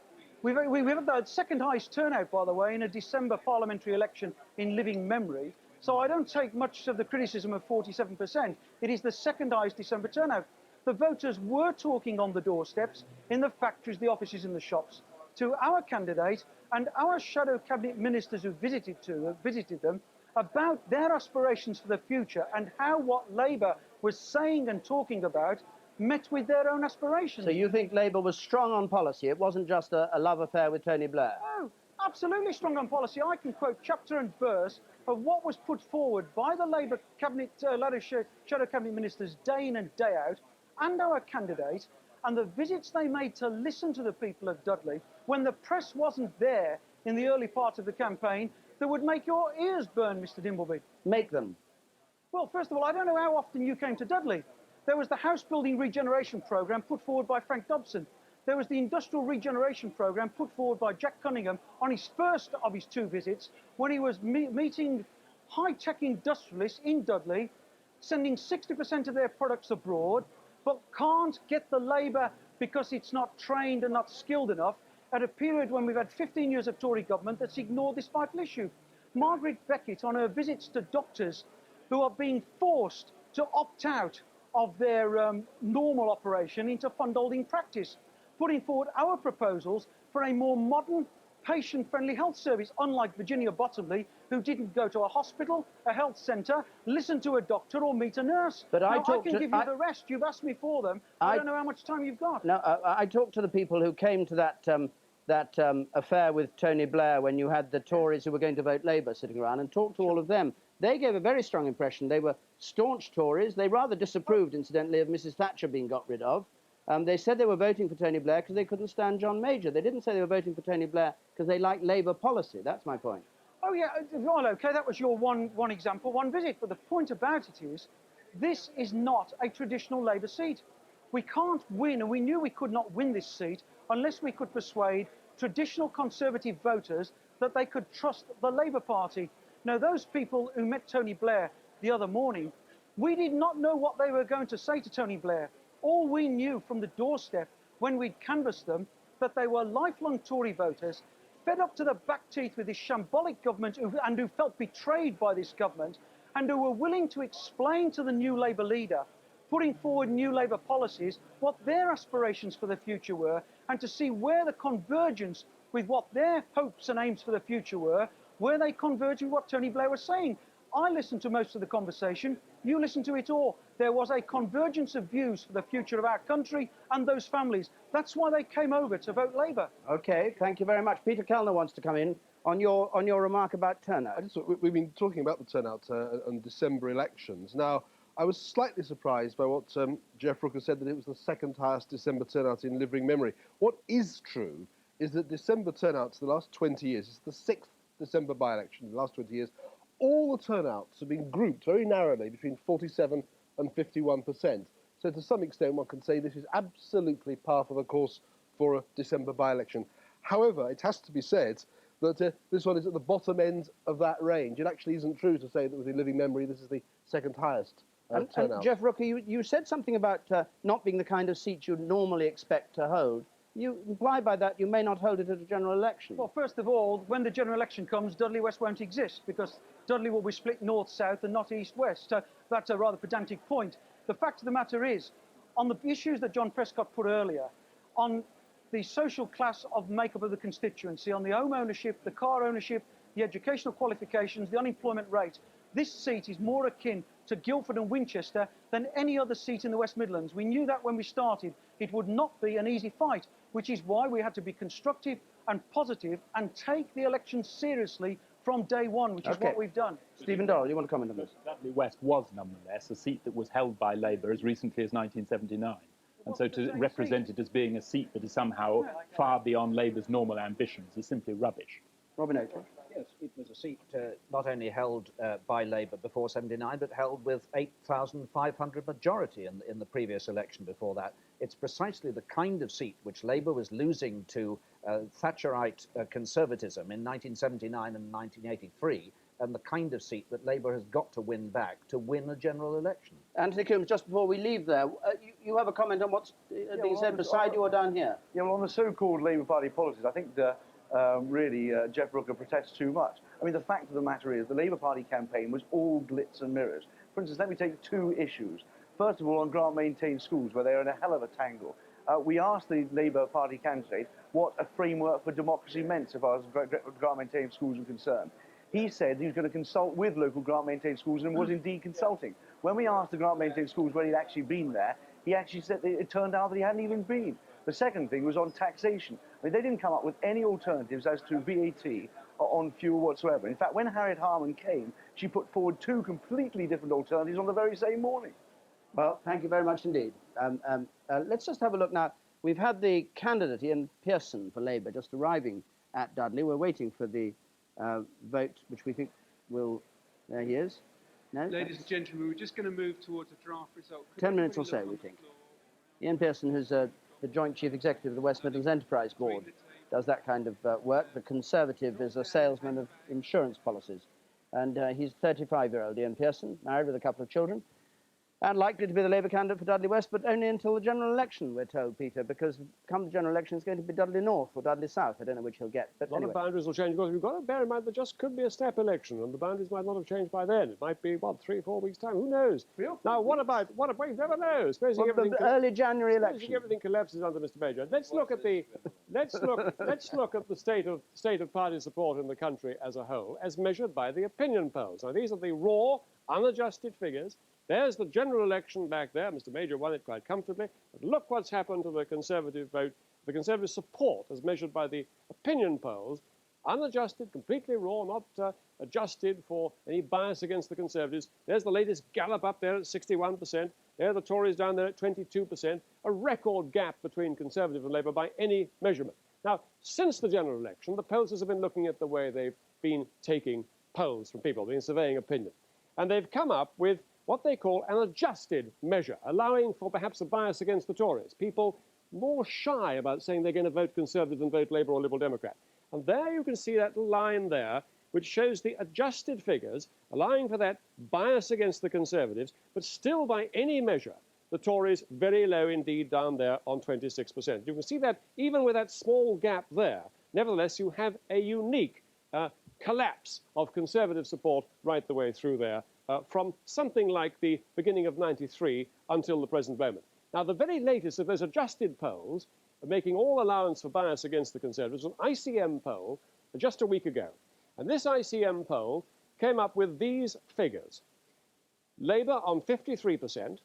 We've had the second highest turnout, by the way, in a December parliamentary election in living memory. So I don't take much of the criticism of 47%. It is the second highest December turnout. The voters were talking on the doorsteps, in the factories, the offices and the shops, to our candidate and our shadow cabinet ministers who visited them, about their aspirations for the future and how what Labour was saying and talking about met with their own aspirations. So you think Labour was strong on policy? It wasn't just a love affair with Tony Blair? No, absolutely strong on policy. I can quote chapter and verse of what was put forward by the Labour cabinet, shadow cabinet ministers day in and day out, and our candidate, and the visits they made to listen to the people of Dudley when the press wasn't there in the early part of the campaign, that would make your ears burn, Mr. Dimbleby. Make them. Well, first of all, I don't know how often you came to Dudley. There was the house building regeneration programme put forward by Frank Dobson. There was the industrial regeneration programme put forward by Jack Cunningham on his first of his two visits, when he was meeting high-tech industrialists in Dudley, sending 60% of their products abroad, but can't get the labour because it's not trained and not skilled enough, at a period when we've had 15 years of Tory government that's ignored this vital issue. Margaret Beckett, on her visits to doctors who are being forced to opt out of their normal operation into fund-holding practice, putting forward our proposals for a more modern, patient-friendly health service, unlike Virginia Bottomley, who didn't go to a hospital, a health centre, listen to a doctor or meet a nurse. But now, I can give you the rest. You've asked me for them. I don't know how much time you've got. No, I talked to the people who came to that affair with Tony Blair when you had the Tories who were going to vote Labour sitting around, and talked to all of them. They gave a very strong impression. They were staunch Tories. They rather disapproved, incidentally, of Mrs Thatcher being got rid of. They said they were voting for Tony Blair because they couldn't stand John Major. They didn't say they were voting for Tony Blair because they liked Labour policy. That's my point. Oh, yeah, well, OK, that was your one example, one visit. But the point about it is, this is not a traditional Labour seat. We can't win, and we knew we could not win this seat unless we could persuade traditional Conservative voters that they could trust the Labour Party. Now, those people who met Tony Blair the other morning, we did not know what they were going to say to Tony Blair. All we knew from the doorstep when we'd canvassed them, that they were lifelong Tory voters, fed up to the back teeth with this shambolic government and who felt betrayed by this government, and who were willing to explain to the new Labour leader, putting forward new Labour policies, what their aspirations for the future were, and to see where the convergence with what their hopes and aims for the future were they converging with what Tony Blair was saying. I listened to most of the conversation. You listened to it all. There was a convergence of views for the future of our country and those families. That's why they came over to vote Labour. OK, thank you very much. Peter Kellner wants to come in on your remark about turnout. We've been talking about the turnout on December elections. Now, I was slightly surprised by what Jeff Rooker said, that it was the second highest December turnout in living memory. What is true is that December turnouts the last 20 years, it's the 6th December by-election in the last 20 years, all the turnouts have been grouped very narrowly between 47 and 51%. So to some extent one can say this is absolutely par for the course for a December by-election. However, it has to be said that this one is at the bottom end of that range. It actually isn't true to say that within living memory this is the second highest turnout. And Jeff Rooker, you said something about not being the kind of seat you'd normally expect to hold. You imply by that you may not hold it at a general election. Well, first of all, when the general election comes, Dudley West won't exist because Dudley will be split north-south and not east-west. That's a rather pedantic point. The fact of the matter is, on the issues that John Prescott put earlier, on the social class of makeup of the constituency, on the home ownership, the car ownership, the educational qualifications, the unemployment rate, this seat is more akin to Guildford and Winchester than any other seat in the West Midlands. We knew that when we started. It would not be an easy fight, which is why we had to be constructive and positive and take the election seriously from day one, which is what we've done. Stephen Dorrell, you want to comment on this? Dudley West was nonetheless a seat that was held by Labour as recently as 1979. And so to represent it as being a seat that is somehow far beyond Labour's normal ambitions is simply rubbish. Robin Oakley. Yes, it was a seat not only held by Labour before 79, but held with 8,500 majority in the previous election before that. It's precisely the kind of seat which Labour was losing to Thatcherite conservatism in 1979 and 1983, and the kind of seat that Labour has got to win back to win a general election. Anthony Coombs, just before we leave there, you have a comment on what's being said beside you or down here? Yeah, well, on the so-called Labour Party policies, I think really Jeff Rooker protests too much. I mean, the fact of the matter is the Labour Party campaign was all glitz and mirrors. For instance, let me take two issues. First of all, on grant-maintained schools, where they're in a hell of a tangle. We asked the Labour Party candidate what a framework for democracy meant so far as grant-maintained schools were concerned. He said he was going to consult with local grant-maintained schools and was indeed consulting. When we asked the grant-maintained schools whether he'd actually been there, he actually said that it turned out that he hadn't even been. The second thing was on taxation. I mean, they didn't come up with any alternatives as to VAT on fuel whatsoever. In fact, when Harriet Harman came, she put forward two completely different alternatives on the very same morning. Well, thank you very much indeed. Let's just have a look now. We've had the candidate, Ian Pearson, for Labour, just arriving at Dudley. We're waiting for the vote, which we think will... There he is. No? Ladies and gentlemen, we're just going to move towards a draft result. 10 minutes or so, we think. Ian Pearson, who's the Joint Chief Executive of the West Midlands Enterprise Board, does that kind of work. The Conservative is a salesman of insurance policies. And he's a 35-year-old Ian Pearson, married with a couple of children, and likely to be the Labour candidate for Dudley West, but only until the general election, we're told, Peter, because come the general election, it's going to be Dudley North or Dudley South. I don't know which he'll get. But a lot anyway. of boundaries will change, because we've got to bear in mind there just could be a step election, and the boundaries might not have changed by then. It might be, what, 3 or 4 weeks' time? Who knows? Now, what about, you never know. Supposing everything early January election. Everything collapses under Mr. Major. Let's look at the state of party support in the country as a whole, as measured by the opinion polls. Now, these are the raw, unadjusted figures. There's the general election back there. Mr. Major won it quite comfortably. But look what's happened to the Conservative vote, the Conservative support as measured by the opinion polls, unadjusted, completely raw, not adjusted for any bias against the Conservatives. There's the latest gallop up there at 61%. There are the Tories down there at 22%, a record gap between Conservative and Labour by any measurement. Now, since the general election, the pollsters have been looking at the way they've been taking polls from people, been surveying opinion. And they've come up with what they call an adjusted measure, allowing for perhaps a bias against the Tories. People more shy about saying they're going to vote Conservative than vote Labour or Liberal Democrat. And there you can see that line there, which shows the adjusted figures, allowing for that bias against the Conservatives, but still by any measure, the Tories very low indeed down there on 26%. You can see that even with that small gap there, nevertheless, you have a unique collapse of Conservative support right the way through there, from something like the beginning of '93 until the present moment. Now, the very latest of those adjusted polls, making all allowance for bias against the Conservatives, was an ICM poll just a week ago. And this ICM poll came up with these figures. Labour on 53%,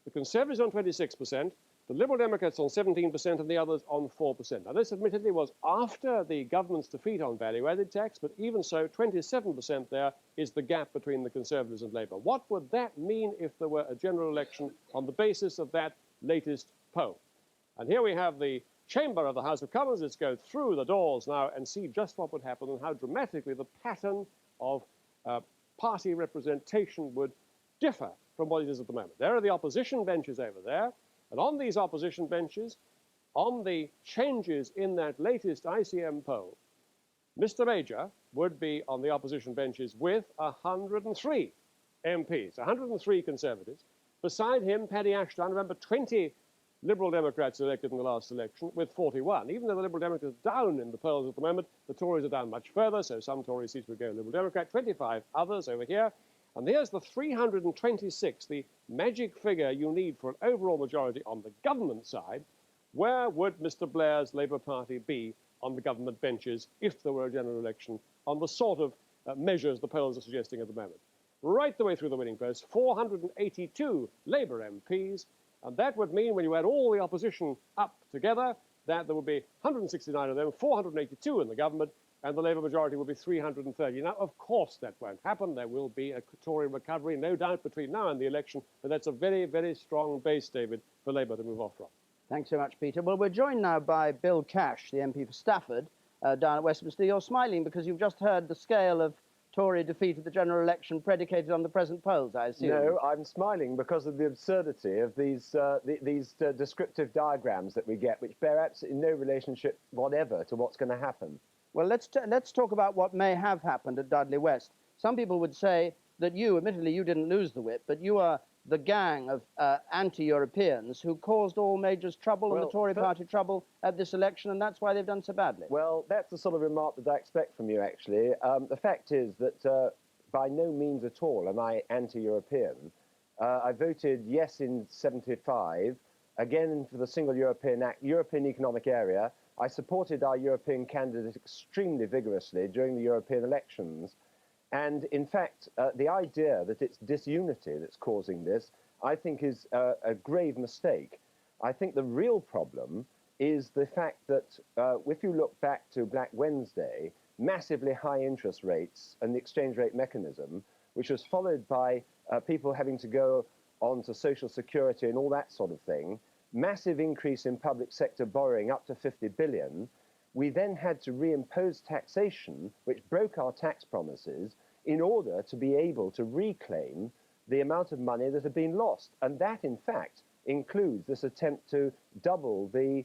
the Conservatives on 26%, the Liberal Democrats on 17%, and the others on 4%. Now, this admittedly was after the government's defeat on value-added tax, but even so, 27% there is the gap between the Conservatives and Labour. What would that mean if there were a general election on the basis of that latest poll? And here we have the chamber of the House of Commons. Let's go through the doors now and see just what would happen and how dramatically the pattern of party representation would differ from what it is at the moment. There are the opposition benches over there. And on these opposition benches, on the changes in that latest ICM poll, Mr. Major would be on the opposition benches with 103 MPs, 103 Conservatives. Beside him, Paddy Ashton, remember 20 Liberal Democrats elected in the last election with 41. Even though the Liberal Democrats are down in the polls at the moment, the Tories are down much further, so some Tory seats would go Liberal Democrat, 25 others over here. And here's the 326, the magic figure you need for an overall majority on the government side. Where would Mr. Blair's Labour Party be on the government benches if there were a general election on the sort of measures the polls are suggesting at the moment? Right the way through the winning post, 482 Labour MPs, and that would mean when you add all the opposition up together that there would be 169 of them, 482 in the government, and the Labour majority will be 330. Now, of course, that won't happen. There will be a Tory recovery, no doubt, between now and the election, but that's a very, very strong base, David, for Labour to move off from. Thanks so much, Peter. Well, we're joined now by Bill Cash, the MP for Stafford, down at Westminster. You're smiling because you've just heard the scale of Tory defeat at the general election predicated on the present polls, I assume. No, I'm smiling because of the absurdity of these descriptive diagrams that we get, which bear absolutely no relationship whatever to what's going to happen. Well, let's talk about what may have happened at Dudley West. Some people would say that you, admittedly, you didn't lose the whip, but you are the gang of anti-Europeans who caused all Major's trouble and the Tory party trouble at this election, and that's why they've done so badly. Well, that's the sort of remark that I expect from you, actually. The fact is that by no means at all am I anti-European. I voted yes in 75, again for the Single European Act, European Economic Area. I supported our European candidates extremely vigorously during the European elections. And in fact, the idea that it's disunity that's causing this, I think is a grave mistake. I think the real problem is the fact that if you look back to Black Wednesday, massively high interest rates and the exchange rate mechanism, which was followed by people having to go on to Social Security and all that sort of thing, massive increase in public sector borrowing up to 50 billion. We then had to reimpose taxation, which broke our tax promises, in order to be able to reclaim the amount of money that had been lost. And that, in fact, includes this attempt to double the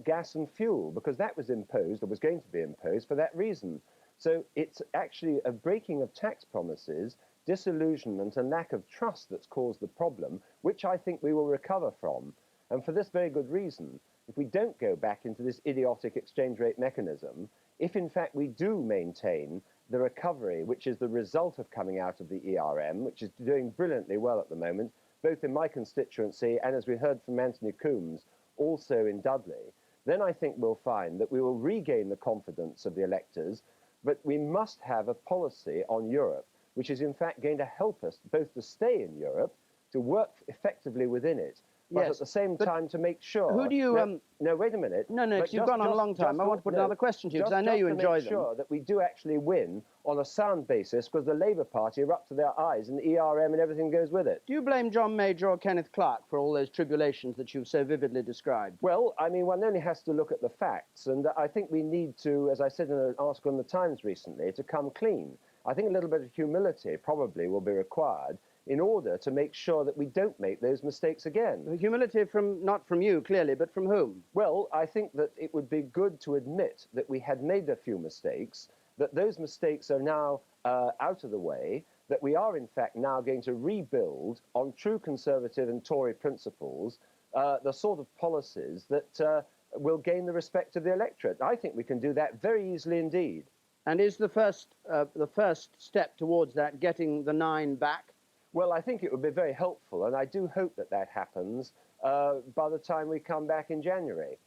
gas and fuel, because that was imposed, or was going to be imposed, for that reason. So it's actually a breaking of tax promises, disillusionment and lack of trust that's caused the problem, which I think we will recover from. And for this very good reason, if we don't go back into this idiotic exchange rate mechanism, if in fact we do maintain the recovery, which is the result of coming out of the ERM, which is doing brilliantly well at the moment, both in my constituency and, as we heard from Anthony Coombs, also in Dudley, then I think we'll find that we will regain the confidence of the electors, but we must have a policy on Europe, which is in fact going to help us both to stay in Europe, to work effectively within it, but at the same time to make sure... Who do you... No, wait a minute. No, because you've gone on a long time. I want to put another question to you, because I know you enjoy them. Just to make sure that we do actually win on a sound basis, because the Labour Party are up to their eyes in the ERM and everything goes with it. Do you blame John Major or Kenneth Clarke for all those tribulations that you've so vividly described? Well, I mean, one only has to look at the facts, and I think we need to, as I said in an article in the Times recently, to come clean. I think a little bit of humility probably will be required in order to make sure that we don't make those mistakes again. Humility from, not from you, clearly, but from whom? Well, I think that it would be good to admit that we had made a few mistakes, that those mistakes are now out of the way, that we are, in fact, now going to rebuild on true Conservative and Tory principles the sort of policies that will gain the respect of the electorate. I think we can do that very easily indeed. And is the first step towards that getting the 9 back? Well, I think it would be very helpful, and I do hope that that happens by the time we come back in January.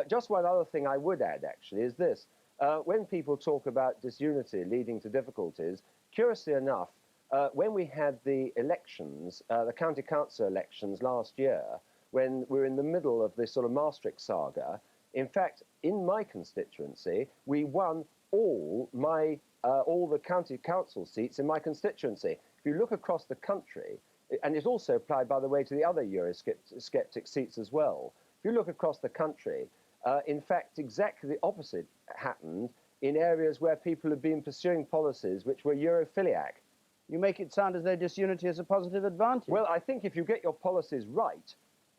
Just one other thing I would add, actually, is this. When people talk about disunity leading to difficulties, curiously enough, when we had the elections, the county council elections last year, when we were in the middle of this sort of Maastricht saga, in fact, in my constituency, we won all the county council seats in my constituency. If you look across the country, and it also applied, by the way, to the other Eurosceptic seats as well. If you look across the country, in fact, exactly the opposite happened in areas where people have been pursuing policies which were Europhiliac. You make it sound as though disunity is a positive advantage. Well, I think if you get your policies right,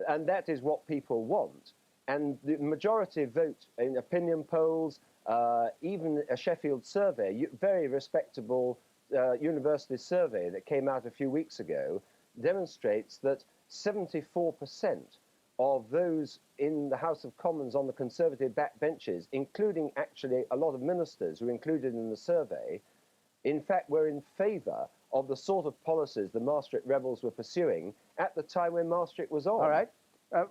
and that is what people want, and the majority vote in opinion polls, even a Sheffield survey, very respectable university survey that came out a few weeks ago, demonstrates that 74% of those in the House of Commons on the Conservative backbenches, including actually a lot of ministers who were included in the survey, in fact were in favour of the sort of policies the Maastricht rebels were pursuing at the time when Maastricht was on. All right.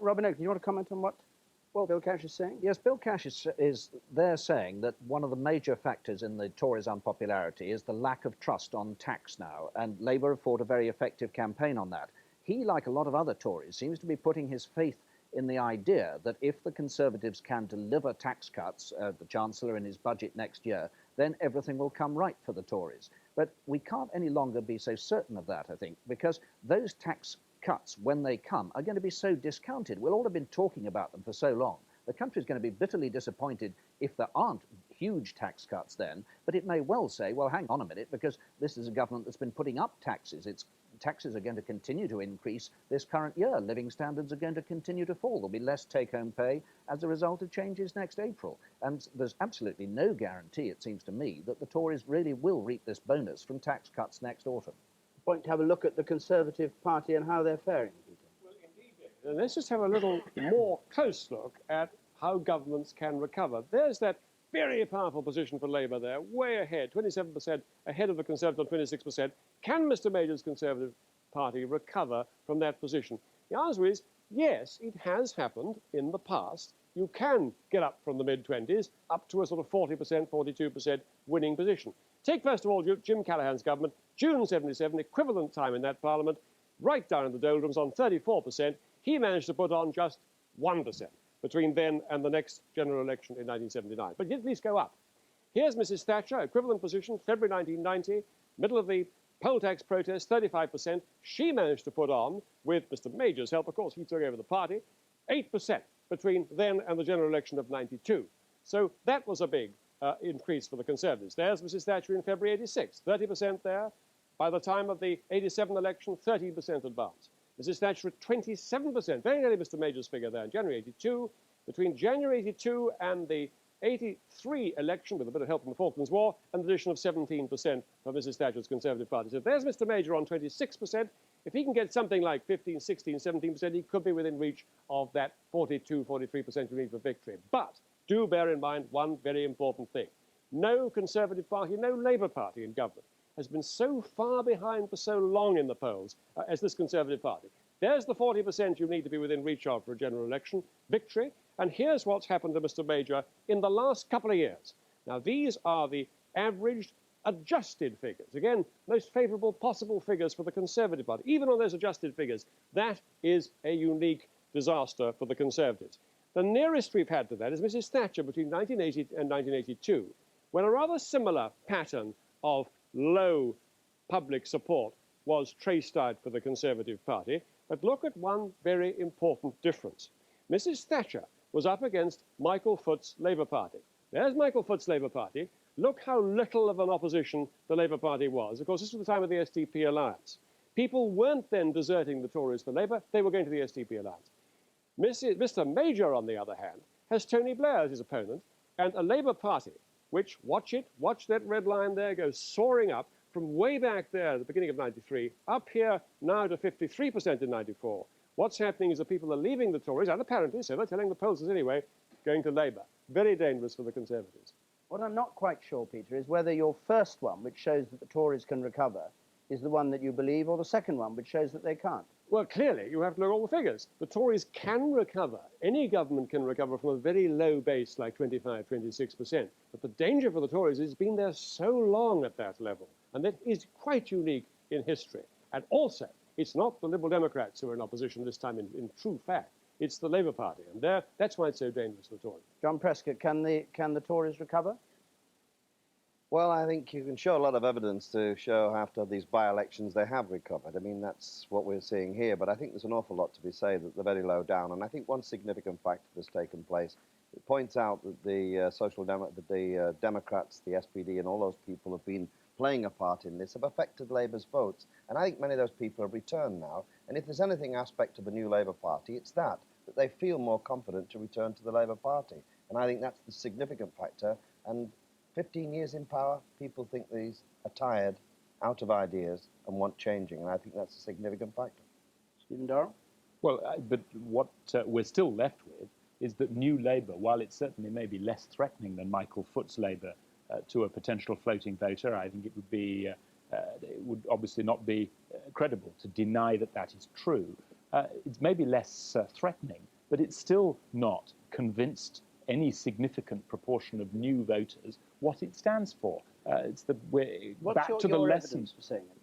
Robin Oakley, you want to comment on what Bill Cash is saying? Yes, Bill Cash is there saying that one of the major factors in the Tories' unpopularity is the lack of trust on tax now, and Labour have fought a very effective campaign on that. He, like a lot of other Tories, seems to be putting his faith in the idea that if the Conservatives can deliver tax cuts, the Chancellor in his budget next year, then everything will come right for the Tories. But we can't any longer be so certain of that, I think, because those tax cuts, when they come, are going to be so discounted. We'll all have been talking about them for so long. The country's going to be bitterly disappointed if there aren't huge tax cuts then, but it may well say, well, hang on a minute, because this is a government that's been putting up taxes. Taxes are going to continue to increase this current year. Living standards are going to continue to fall. There'll be less take-home pay as a result of changes next April. And there's absolutely no guarantee, it seems to me, that the Tories really will reap this bonus from tax cuts next autumn. Point to have a look at the Conservative Party and how they're faring, Peter. Well, indeed. Let's just have a little more close look at how governments can recover. There's that very powerful position for Labour there, way ahead, 27% ahead of the Conservative on 26%. Can Mr Major's Conservative Party recover from that position? The answer is yes, it has happened in the past. You can get up from the mid-20s up to a sort of 40%, 42% winning position. Take, first of all, Jim Callaghan's government, June 77, equivalent time in that parliament, right down in the doldrums on 34%. He managed to put on just 1% between then and the next general election in 1979. But at least go up. Here's Mrs Thatcher, equivalent position, February 1990, middle of the poll tax protest, 35%. She managed to put on, with Mr Major's help, of course, he took over the party, 8% between then and the general election of 92. So that was a big increase for the Conservatives. There's Mrs Thatcher in February 86, 30% there. By the time of the 87 election, 13% advance. Mrs Thatcher at 27%, very nearly Mr Major's figure there in January 82. Between January 82 and the 83 election, with a bit of help from the Falklands War, an addition of 17% for Mrs Thatcher's Conservative Party. So there's Mr Major on 26%. If he can get something like 15, 16, 17%, he could be within reach of that 42, 43% you need for victory. But do bear in mind one very important thing. No Conservative Party, no Labour Party in government has been so far behind for so long in the polls as this Conservative Party. There's the 40% you need to be within reach of for a general election victory. And here's what's happened to Mr Major in the last couple of years. Now, these are the averaged adjusted figures. Again, most favourable possible figures for the Conservative Party. Even on those adjusted figures, that is a unique disaster for the Conservatives. The nearest we've had to that is Mrs Thatcher between 1980 and 1982, when a rather similar pattern of low public support was traced out for the Conservative Party. But look at one very important difference. Mrs Thatcher was up against Michael Foot's Labour Party. There's Michael Foot's Labour Party. Look how little of an opposition the Labour Party was. Of course, this was the time of the SDP alliance. People weren't then deserting the Tories for Labour. They were going to the SDP alliance. Mr Major, on the other hand, has Tony Blair as his opponent, and a Labour Party which, watch that red line there, goes soaring up from way back there at the beginning of 93, up here now to 53% in 94. What's happening is that people are leaving the Tories, and apparently, so they're telling the pollsters anyway, going to Labour. Very dangerous for the Conservatives. What I'm not quite sure, Peter, is whether your first one, which shows that the Tories can recover, is the one that you believe, or the second one, which shows that they can't. Well, clearly, you have to look at all the figures. The Tories can recover. Any government can recover from a very low base like 25, 26%. But the danger for the Tories is it's been there so long at that level. And that is quite unique in history. And also, it's not the Liberal Democrats who are in opposition this time in true fact. It's the Labour Party. And that's why it's so dangerous for the Tories. John Prescott, can the Tories recover? Well, I think you can show a lot of evidence to show after these by-elections they have recovered. I mean, that's what we're seeing here. But I think there's an awful lot to be said that they're very low down. And I think one significant factor that's taken place, it points out that the Democrats, the SPD, and all those people have been playing a part in this, have affected Labour's votes. And I think many of those people have returned now. And if there's anything aspect of the new Labour Party, it's that they feel more confident to return to the Labour Party. And I think that's the significant factor. And 15 years in power, people think these are tired, out of ideas, and want changing. And I think that's a significant factor. Stephen Dorrell? Well, but what we're still left with is that New Labour, while it certainly may be less threatening than Michael Foot's Labour to a potential floating voter, I think it would obviously not be credible to deny that that is true. It's maybe less threatening, but it's still not convinced any significant proportion of new voters what it stands for. We're back to the lesson.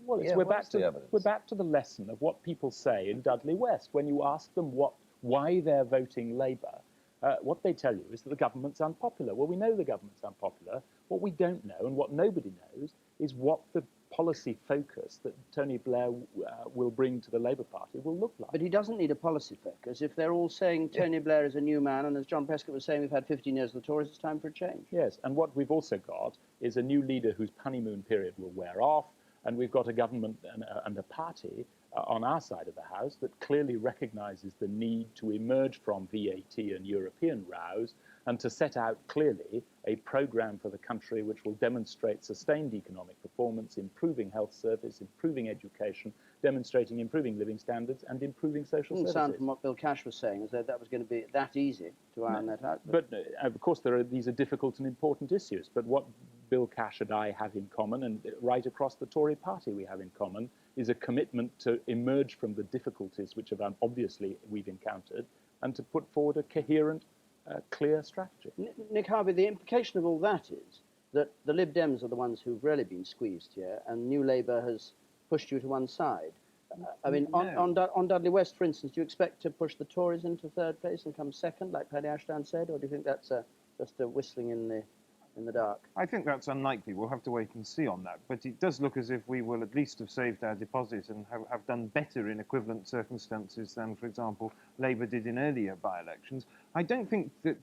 Well, we're back to the lesson of what people say in Dudley West. When you ask them why they're voting Labour, what they tell you is that the government's unpopular. Well, we know the government's unpopular. What we don't know, and what nobody knows, is what the policy focus that Tony Blair will bring to the Labour Party will look like. But he doesn't need a policy focus. If they're all saying Tony Blair is a new man, and as John Prescott was saying, we've had 15 years of the Tories, it's time for a change. Yes, and what we've also got is a new leader whose honeymoon period will wear off, and we've got a government and a party on our side of the House that clearly recognises the need to emerge from VAT and European rows and to set out clearly a programme for the country which will demonstrate sustained economic performance, improving health service, improving education, demonstrating improving living standards and improving social services. It doesn't sound from what Bill Cash was saying as though that was going to be that easy to iron that out. But of course, these are difficult and important issues. But what Bill Cash and I have in common, and right across the Tory party we have in common, is a commitment to emerge from the difficulties which have obviously we've encountered and to put forward a coherent, clear strategy. Nick Harvey, the implication of all that is that the Lib Dems are the ones who've really been squeezed here, and New Labour has pushed you to one side. I mean, on Dudley West, for instance, do you expect to push the Tories into third place and come second, like Paddy Ashdown said, or do you think that's just a whistling in the dark? I think that's unlikely. We'll have to wait and see on that. But it does look as if we will at least have saved our deposit and have done better in equivalent circumstances than, for example, Labour did in earlier by-elections. I don't think that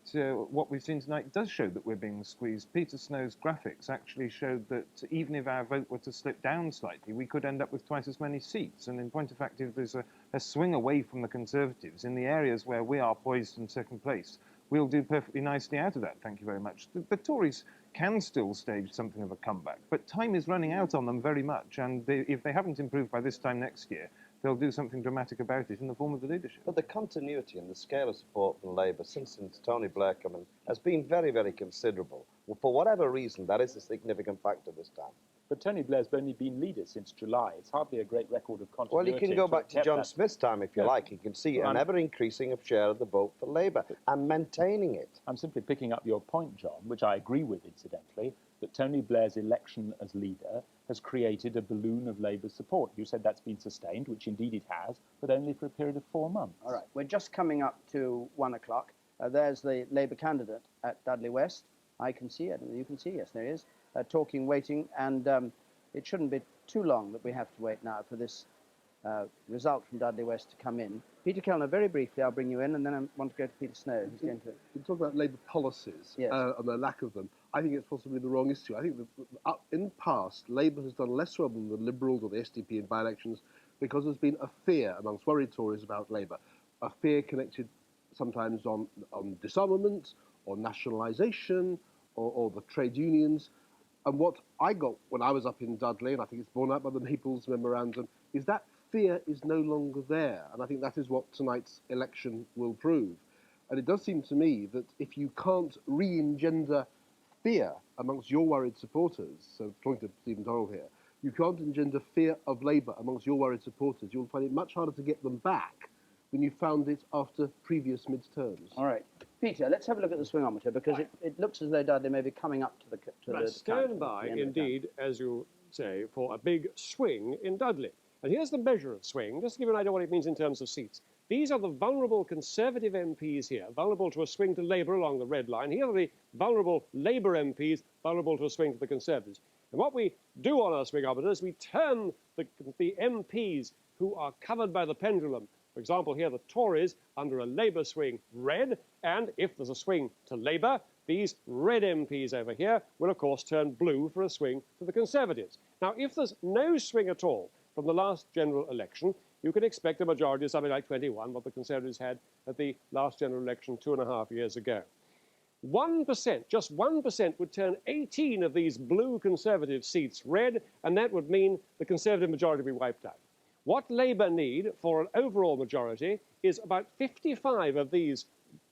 what we've seen tonight does show that we're being squeezed. Peter Snow's graphics actually showed that even if our vote were to slip down slightly, we could end up with twice as many seats. And in point of fact, if there's a swing away from the Conservatives in the areas where we are poised in second place, we'll do perfectly nicely out of that, thank you very much. The Tories can still stage something of a comeback, but time is running out on them very much, and if they haven't improved by this time next year, they'll do something dramatic about it in the form of the leadership. But the continuity and the scale of support from Labour since Tony Blair came in has been very, very considerable. Well, for whatever reason, that is a significant factor this time. But Tony Blair's only been leader since July. It's hardly a great record of continuity. Well, you can go back to John Smith's time, if you like. You can see an ever-increasing share of the vote for Labour and maintaining it. I'm simply picking up your point, John, which I agree with, incidentally, that Tony Blair's election as leader has created a balloon of Labour's support. You said that's been sustained, which indeed it has, but only for a period of 4 months. All right, we're just coming up to 1 o'clock. There's the Labour candidate at Dudley West. I can see it, and you can see, yes, there he is, talking, waiting, and it shouldn't be too long that we have to wait now for this result from Dudley West to come in. Peter Kellner, very briefly, I'll bring you in, and then I want to go to Peter Snow, who's going to... You talk about Labour policies and the lack of them. I think it's possibly the wrong issue. I think that in the past, Labour has done less well than the Liberals or the SDP in by-elections because there's been a fear amongst worried Tories about Labour, a fear connected sometimes on disarmament or nationalisation or the trade unions. And what I got when I was up in Dudley, and I think it's borne out by the Naples Memorandum, is that fear is no longer there. And I think that is what tonight's election will prove. And it does seem to me that if you can't re-engender fear amongst your worried supporters, so talking to Stephen Dorrell here, you can't engender fear of Labour amongst your worried supporters, you'll find it much harder to get them back when you found it after previous midterms. All right. Peter, let's have a look at the swingometer, because it looks as though Dudley may be coming up to the Stand by, indeed, as you say, for a big swing in Dudley. And here's the measure of swing, just to give you an idea what it means in terms of seats. These are the vulnerable Conservative MPs here, vulnerable to a swing to Labour along the red line. Here are the vulnerable Labour MPs, vulnerable to a swing to the Conservatives. And what we do on our swingometer is we turn the MPs who are covered by the pendulum, for example, here the Tories under a Labour swing red, and if there's a swing to Labour, these red MPs over here will, of course, turn blue for a swing to the Conservatives. Now, if there's no swing at all from the last general election, you can expect a majority of something like 21, what the Conservatives had at the last general election 2.5 years ago. 1%, just 1% would turn 18 of these blue Conservative seats red, and that would mean the Conservative majority would be wiped out. What Labour need for an overall majority is about 55 of these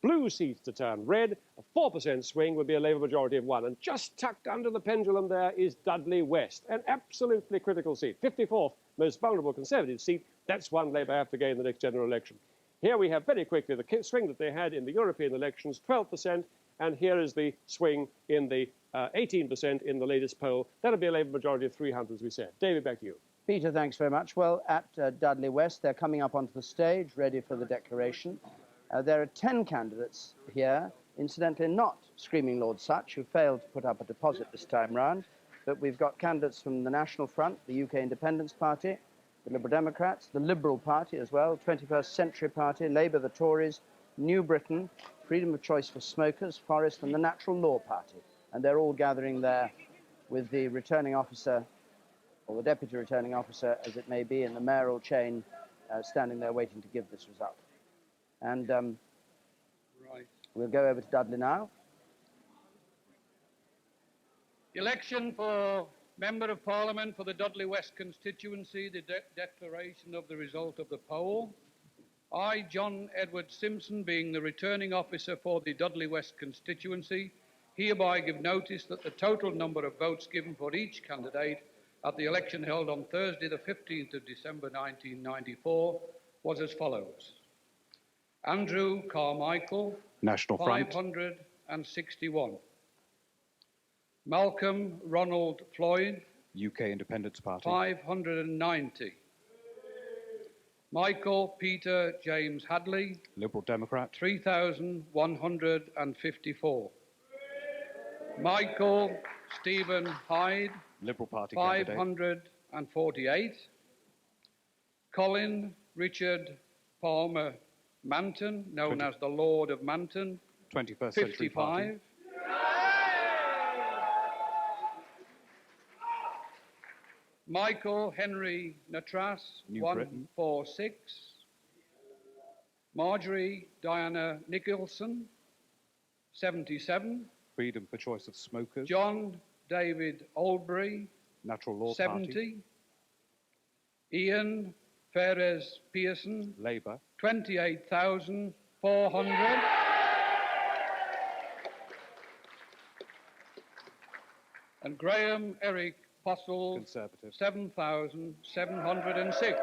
blue seats to turn red. A 4% swing would be a Labour majority of 1. And just tucked under the pendulum there is Dudley West, an absolutely critical seat, 54th most vulnerable Conservative seat. That's one Labour have to gain in the next general election. Here we have very quickly the swing that they had in the European elections, 12%, and here is the swing in the 18% in the latest poll. That'll be a Labour majority of 300, as we said. David, back to you. Peter, thanks very much. Well, at Dudley West, they're coming up onto the stage, ready for the declaration. There are 10 candidates here, incidentally not Screaming Lord Sutch, who failed to put up a deposit this time round, but we've got candidates from the National Front, the UK Independence Party, the Liberal Democrats, the Liberal Party as well, 21st Century Party, Labour, the Tories, New Britain, Freedom of Choice for Smokers, Forest, and the Natural Law Party. And they're all gathering there with the returning officer, or the deputy returning officer, as it may be, in the mayoral chain, standing there waiting to give this result. And we'll go over to Dudley now. Election for Member of Parliament for the Dudley West constituency, the declaration of the result of the poll. I, John Edward Simpson, being the returning officer for the Dudley West constituency, hereby give notice that the total number of votes given for each candidate at the election held on Thursday, the 15th of December 1994, was as follows. Andrew Carmichael, National Front. 561. Malcolm Ronald Floyd, UK Independence Party. 590. Michael Peter James Hadley, Liberal Democrat. 3,154. Michael Stephen Hyde, Liberal Party 548. Colin Richard Palmer Manton, known as the Lord of Manton, 21st Century Party. 55. Michael Henry Natras, New Britain. 146. Marjorie Diana Nicholson, 77. Freedom for Choice of Smokers. John David Oldbury, Natural Law 70. Party. Ian Perez Pearson, Labour. 28,400. And Graham Eric Postle, Conservative. 7,706.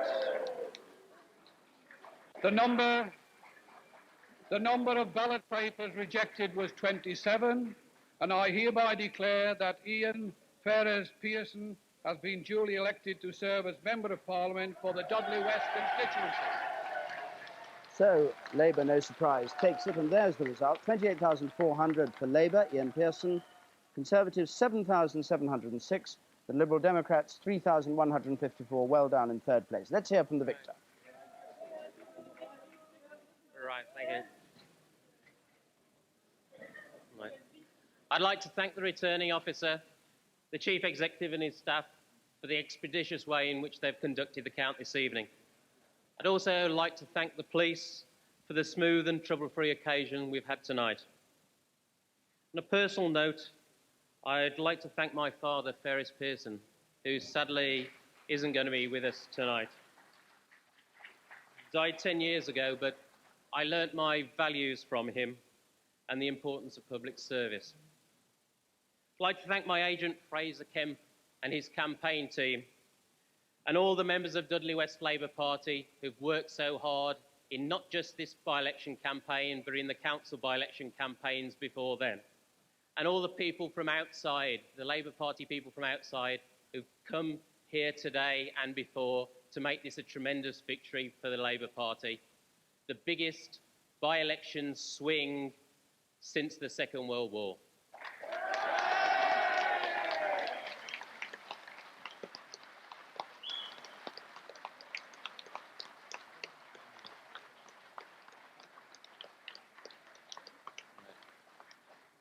The number of ballot papers rejected was 27, and I hereby declare that Ian Perez Pearson has been duly elected to serve as Member of Parliament for the Dudley West constituency. So, Labour, no surprise, takes it, and there's the result. 28,400 for Labour, Ian Pearson. Conservatives, 7,706. The Liberal Democrats, 3,154, well down in third place. Let's hear from the victor. Right, thank you. Right. I'd like to thank the returning officer, the Chief Executive and his staff for the expeditious way in which they've conducted the count this evening. I'd also like to thank the police for the smooth and trouble-free occasion we've had tonight. On a personal note, I'd like to thank my father, Ferris Pearson, who sadly isn't going to be with us tonight. He died 10 years ago, but I learnt my values from him and the importance of public service. I'd like to thank my agent, Fraser Kemp, and his campaign team, and all the members of Dudley West Labour Party who've worked so hard in not just this by-election campaign, but in the council by-election campaigns before then. And all the people from outside, the Labour Party people from outside, who've come here today and before to make this a tremendous victory for the Labour Party, the biggest by-election swing since the Second World War.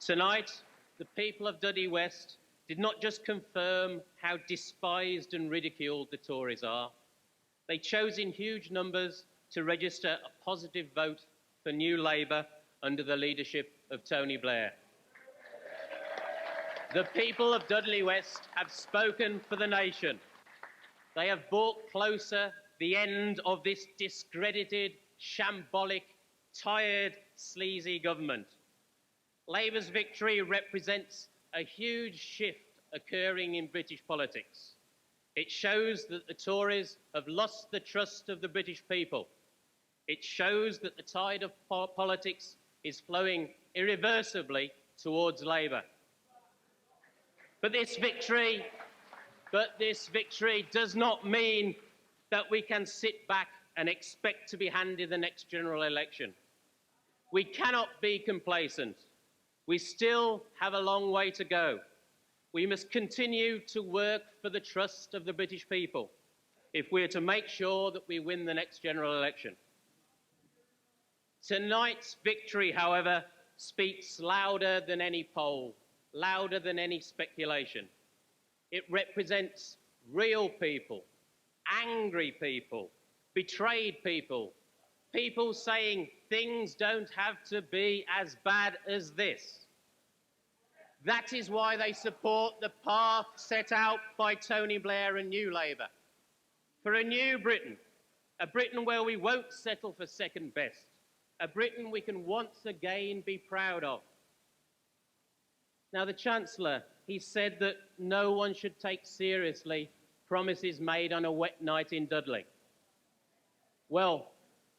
Tonight, the people of Dudley West did not just confirm how despised and ridiculed the Tories are, they chose in huge numbers to register a positive vote for New Labour under the leadership of Tony Blair. The people of Dudley West have spoken for the nation. They have brought closer the end of this discredited, shambolic, tired, sleazy government. Labour's victory represents a huge shift occurring in British politics. It shows that the Tories have lost the trust of the British people. It shows that the tide of politics is flowing irreversibly towards Labour. But this victory does not mean that we can sit back and expect to be handed the next general election. We cannot be complacent. We still have a long way to go. We must continue to work for the trust of the British people if we're to make sure that we win the next general election. Tonight's victory, however, speaks louder than any poll, louder than any speculation. It represents real people, angry people, betrayed people, people saying things don't have to be as bad as this. That is why they support the path set out by Tony Blair and New Labour. For a new Britain, a Britain where we won't settle for second best, a Britain we can once again be proud of. Now, the Chancellor, he said that no one should take seriously promises made on a wet night in Dudley. Well,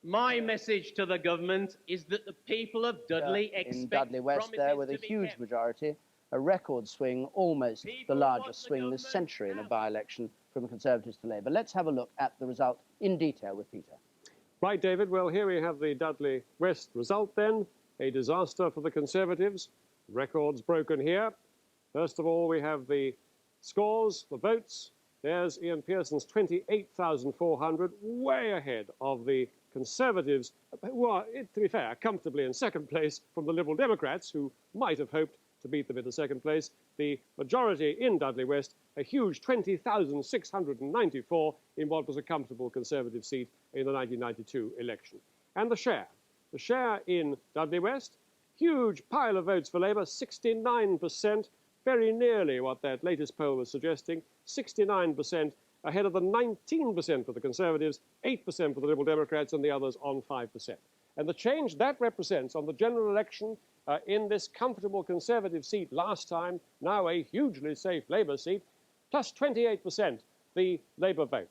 my message to the government is that the people of Dudley expect in Dudley West there with a huge majority, a record swing, almost the largest swing this century in a by-election from Conservatives to Labour. Let's have a look at the result in detail with Peter. Right, David. Well, here we have the Dudley West result then. A disaster for the Conservatives. Records broken here. First of all, we have the scores, the votes. There's Ian Pearson's 28,400, way ahead of the Conservatives, who are, to be fair, comfortably in second place from the Liberal Democrats, who might have hoped to beat them into second place. The majority in Dudley West, a huge 20,694 in what was a comfortable Conservative seat in the 1992 election. And the share in Dudley West, huge pile of votes for Labour, 69%, very nearly what that latest poll was suggesting, 69% ahead of the 19% for the Conservatives, 8% for the Liberal Democrats, and the others on 5%. And the change that represents on the general election in this comfortable Conservative seat last time, now a hugely safe Labour seat, plus 28% the Labour vote,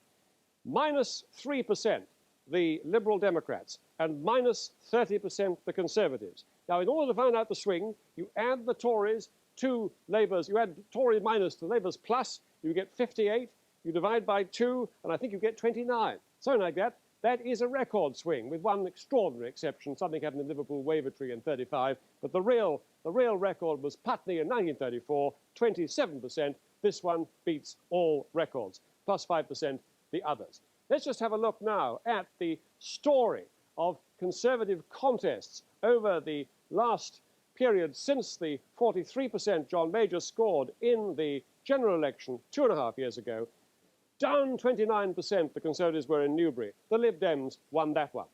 minus 3% the Liberal Democrats, and minus 30% the Conservatives. Now, in order to find out the swing, you add the Tories to Labour's, you add Tory minus to Labour's plus, you get 58, you divide by 2, and I think you get 29. Something like that. That is a record swing, with one extraordinary exception. Something happened in Liverpool, Wavertree in 35, but the real record was Putney in 1934, 27%. This one beats all records, plus 5% the others. Let's just have a look now at the story of Conservative contests over the last period since the 43% John Major scored in the general election 2.5 years ago. Down 29% the Conservatives were in Newbury. The Lib Dems won that one.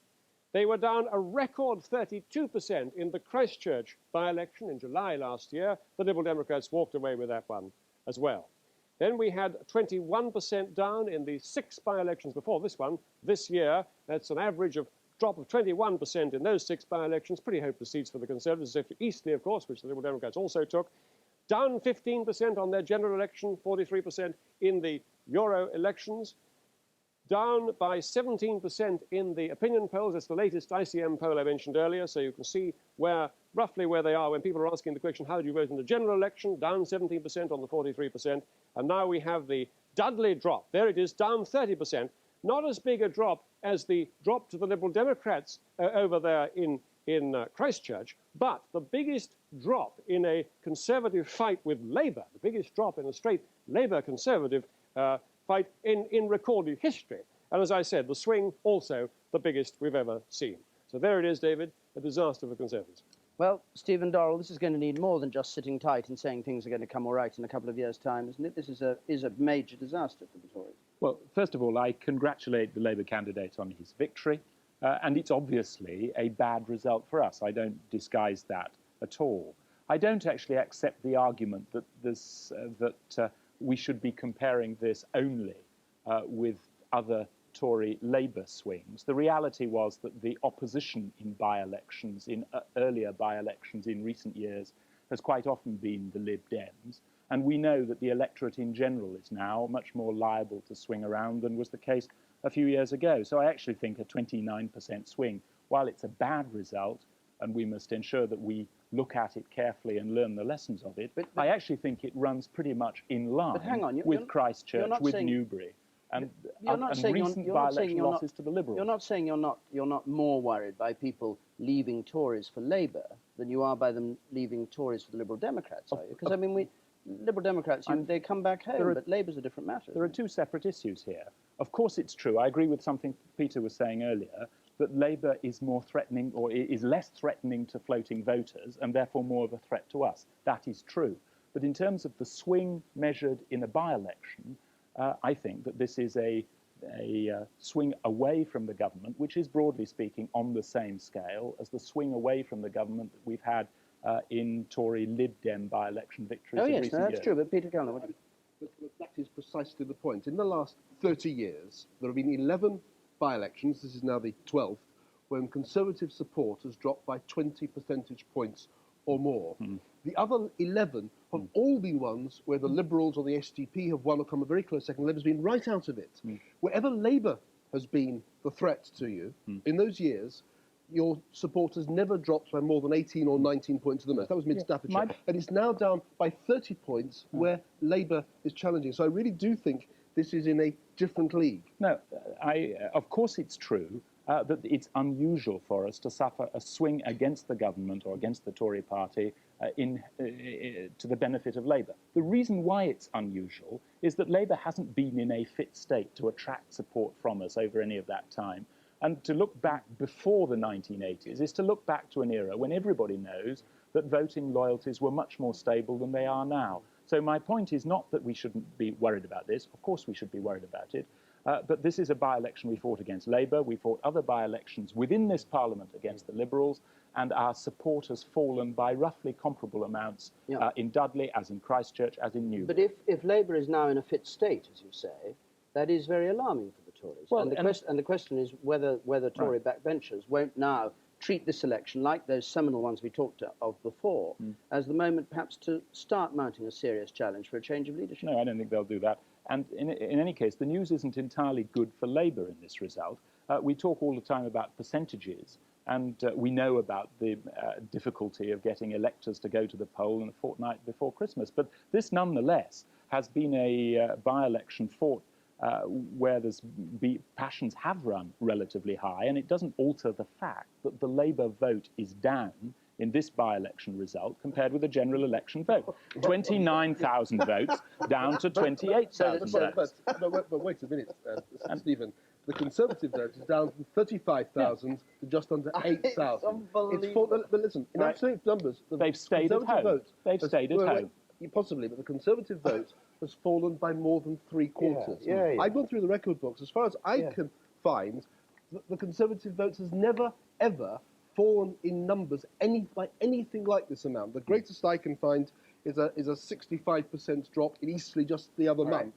They were down a record 32% in the Christchurch by-election in July last year. The Liberal Democrats walked away with that one as well. Then we had 21% down in the 6 by-elections before this one. This year, that's an average of drop of 21% in those 6 by-elections. Pretty hopeless seats for the Conservatives, except for Eastleigh, of course, which the Liberal Democrats also took. Down 15% on their general election, 43% in the Euro elections. Down by 17% in the opinion polls. That's the latest ICM poll I mentioned earlier, so you can see roughly where they are when people are asking the question, how did you vote in the general election? Down 17% on the 43%. And now we have the Dudley drop. There it is, down 30%. Not as big a drop as the drop to the Liberal Democrats over there in Christchurch, but the biggest drop in a Conservative fight with Labour, the biggest drop in a straight Labour-Conservative fight in recorded history. And as I said, the swing also the biggest we've ever seen. So there it is, David, a disaster for Conservatives. Well, Stephen Dorrell, this is going to need more than just sitting tight and saying things are going to come all right in a couple of years' time, isn't it? This is a major disaster for the Tories. Well, first of all, I congratulate the Labour candidate on his victory, and it's obviously a bad result for us. I don't disguise that at all. I don't actually accept the argument that we should be comparing this only with other Tory Labour swings. The reality was that the opposition in by-elections, in earlier by-elections in recent years, has quite often been the Lib Dems. And we know that the electorate in general is now much more liable to swing around than was the case a few years ago. So I actually think a 29% swing, while it's a bad result, and we must ensure that we look at it carefully and learn the lessons of it, I actually think it runs pretty much in line with Christchurch, with Newbury. And recent by-election losses to the Liberals. You're not saying you're not more worried by people leaving Tories for Labour than you are by them leaving Tories for the Liberal Democrats, are you? Because I mean, Liberal Democrats, they come back home, but Labour's a different matter. There are two separate issues here. Of course, it's true. I agree with something Peter was saying earlier, that Labour is more threatening, or is less threatening to floating voters, and therefore more of a threat to us. That is true. But in terms of the swing measured in a by-election, I think that this is a swing away from the government, which is, broadly speaking, on the same scale as the swing away from the government that we've had in Tory Lib Dem by-election victories in recent years. That's true, but Peter Kellner, but that is precisely the point. In the last 30 years, there have been 11 by-elections, this is now the 12th, when Conservative support has dropped by 20 percentage points or more. The other 11 have all been ones where the Liberals or the SDP have won or come a very close second. Labour's been right out of it. Wherever Labour has been the threat to you, in those years, your support has never dropped by more than 18 or 19 points to the most. That was mid-Staffordshire. And it's now down by 30 points where Labour is challenging. So I really do think this is in a different league. No, of course it's true that it's unusual for us to suffer a swing against the government or against the Tory party to the benefit of Labour. The reason why it's unusual is that Labour hasn't been in a fit state to attract support from us over any of that time. And to look back before the 1980s is to look back to an era when everybody knows that voting loyalties were much more stable than they are now. So my point is not that we shouldn't be worried about this. Of course we should be worried about it. But this is a by-election we fought against Labour. We fought other by-elections within this Parliament against the Liberals, and our support has fallen by roughly comparable amounts in Dudley, as in Christchurch, as in Newbury. But if Labour is now in a fit state, as you say, that is very alarming for the Tories. Well, and the question is whether Tory backbenchers won't now treat this election, like those seminal ones we talked of before, as the moment perhaps to start mounting a serious challenge for a change of leadership. No, I don't think they'll do that. And in any case, the news isn't entirely good for Labour in this result. We talk all the time about percentages, and we know about the difficulty of getting electors to go to the poll in a fortnight before Christmas. But this, nonetheless, has been a by-election fought where passions have run relatively high, and it doesn't alter the fact that the Labour vote is down in this by-election result compared with the general election vote. 29,000 votes down to 28,000 votes. But wait a minute, Stephen. The Conservative vote is down from 35,000 to just under 8,000. But listen, in absolute numbers, they've stayed at home. They've stayed at home. Possibly, but the Conservative vote has fallen by more than 3/4. I've gone through the record books. As far as I can find, the Conservative vote has never, ever fallen in numbers by anything like this amount. The greatest I can find is a 65% drop in Eastleigh just the other month.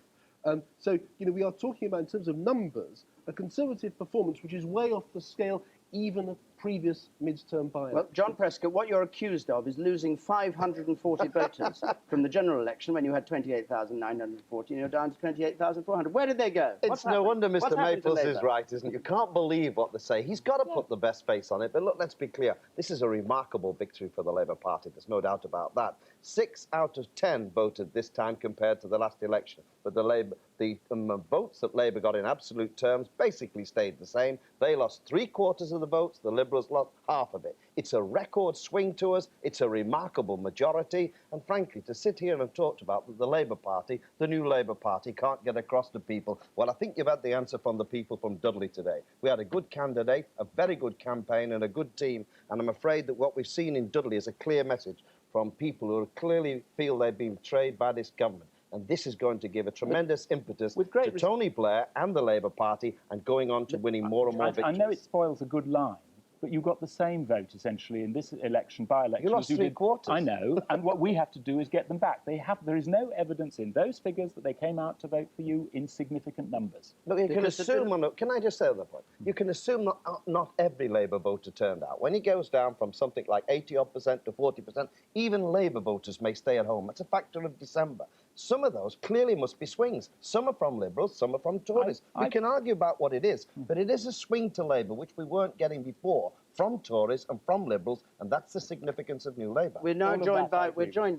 So, we are talking about, in terms of numbers, a Conservative performance which is way off the scale even of previous mid-term by-elections. Well, John Prescott, what you're accused of is losing 540 voters from the general election when you had 28,940 and you're down to 28,400. Where did they go? It's no wonder Mr. Maples is right, isn't it? You can't believe what they say. He's got to put the best face on it. But look, let's be clear. This is a remarkable victory for the Labour Party. There's no doubt about that. 6 out of 10 voted this time compared to the last election. but the votes that Labour got in absolute terms basically stayed the same. They lost 3/4 of the votes, the Liberals lost half of it. It's a record swing to us, it's a remarkable majority, and frankly, to sit here and have talked about that the Labour Party, the new Labour Party, can't get across to people, well, I think you've had the answer from the people from Dudley today. We had a good candidate, a very good campaign, and a good team, and I'm afraid that what we've seen in Dudley is a clear message from people who clearly feel they've been betrayed by this government. And this is going to give a tremendous impetus to Tony Blair and the Labour Party and going on to winning more and more victories. I know it spoils a good line, but you got the same vote, essentially, in this election, by-election. You lost 3/4. I know, and what we have to do is get them back. There is no evidence in those figures that they came out to vote for you in significant numbers. Look, you can assume, can I just say the point? You can assume that not every Labour voter turned out. When it goes down from something like 80-odd% to 40%, even Labour voters may stay at home. It's a factor of December. Some of those clearly must be swings. Some are from Liberals, some are from Tories. We can argue about what it is, but it is a swing to Labour, which we weren't getting before, from Tories and from Liberals, and that's the significance of New Labour. We're now joined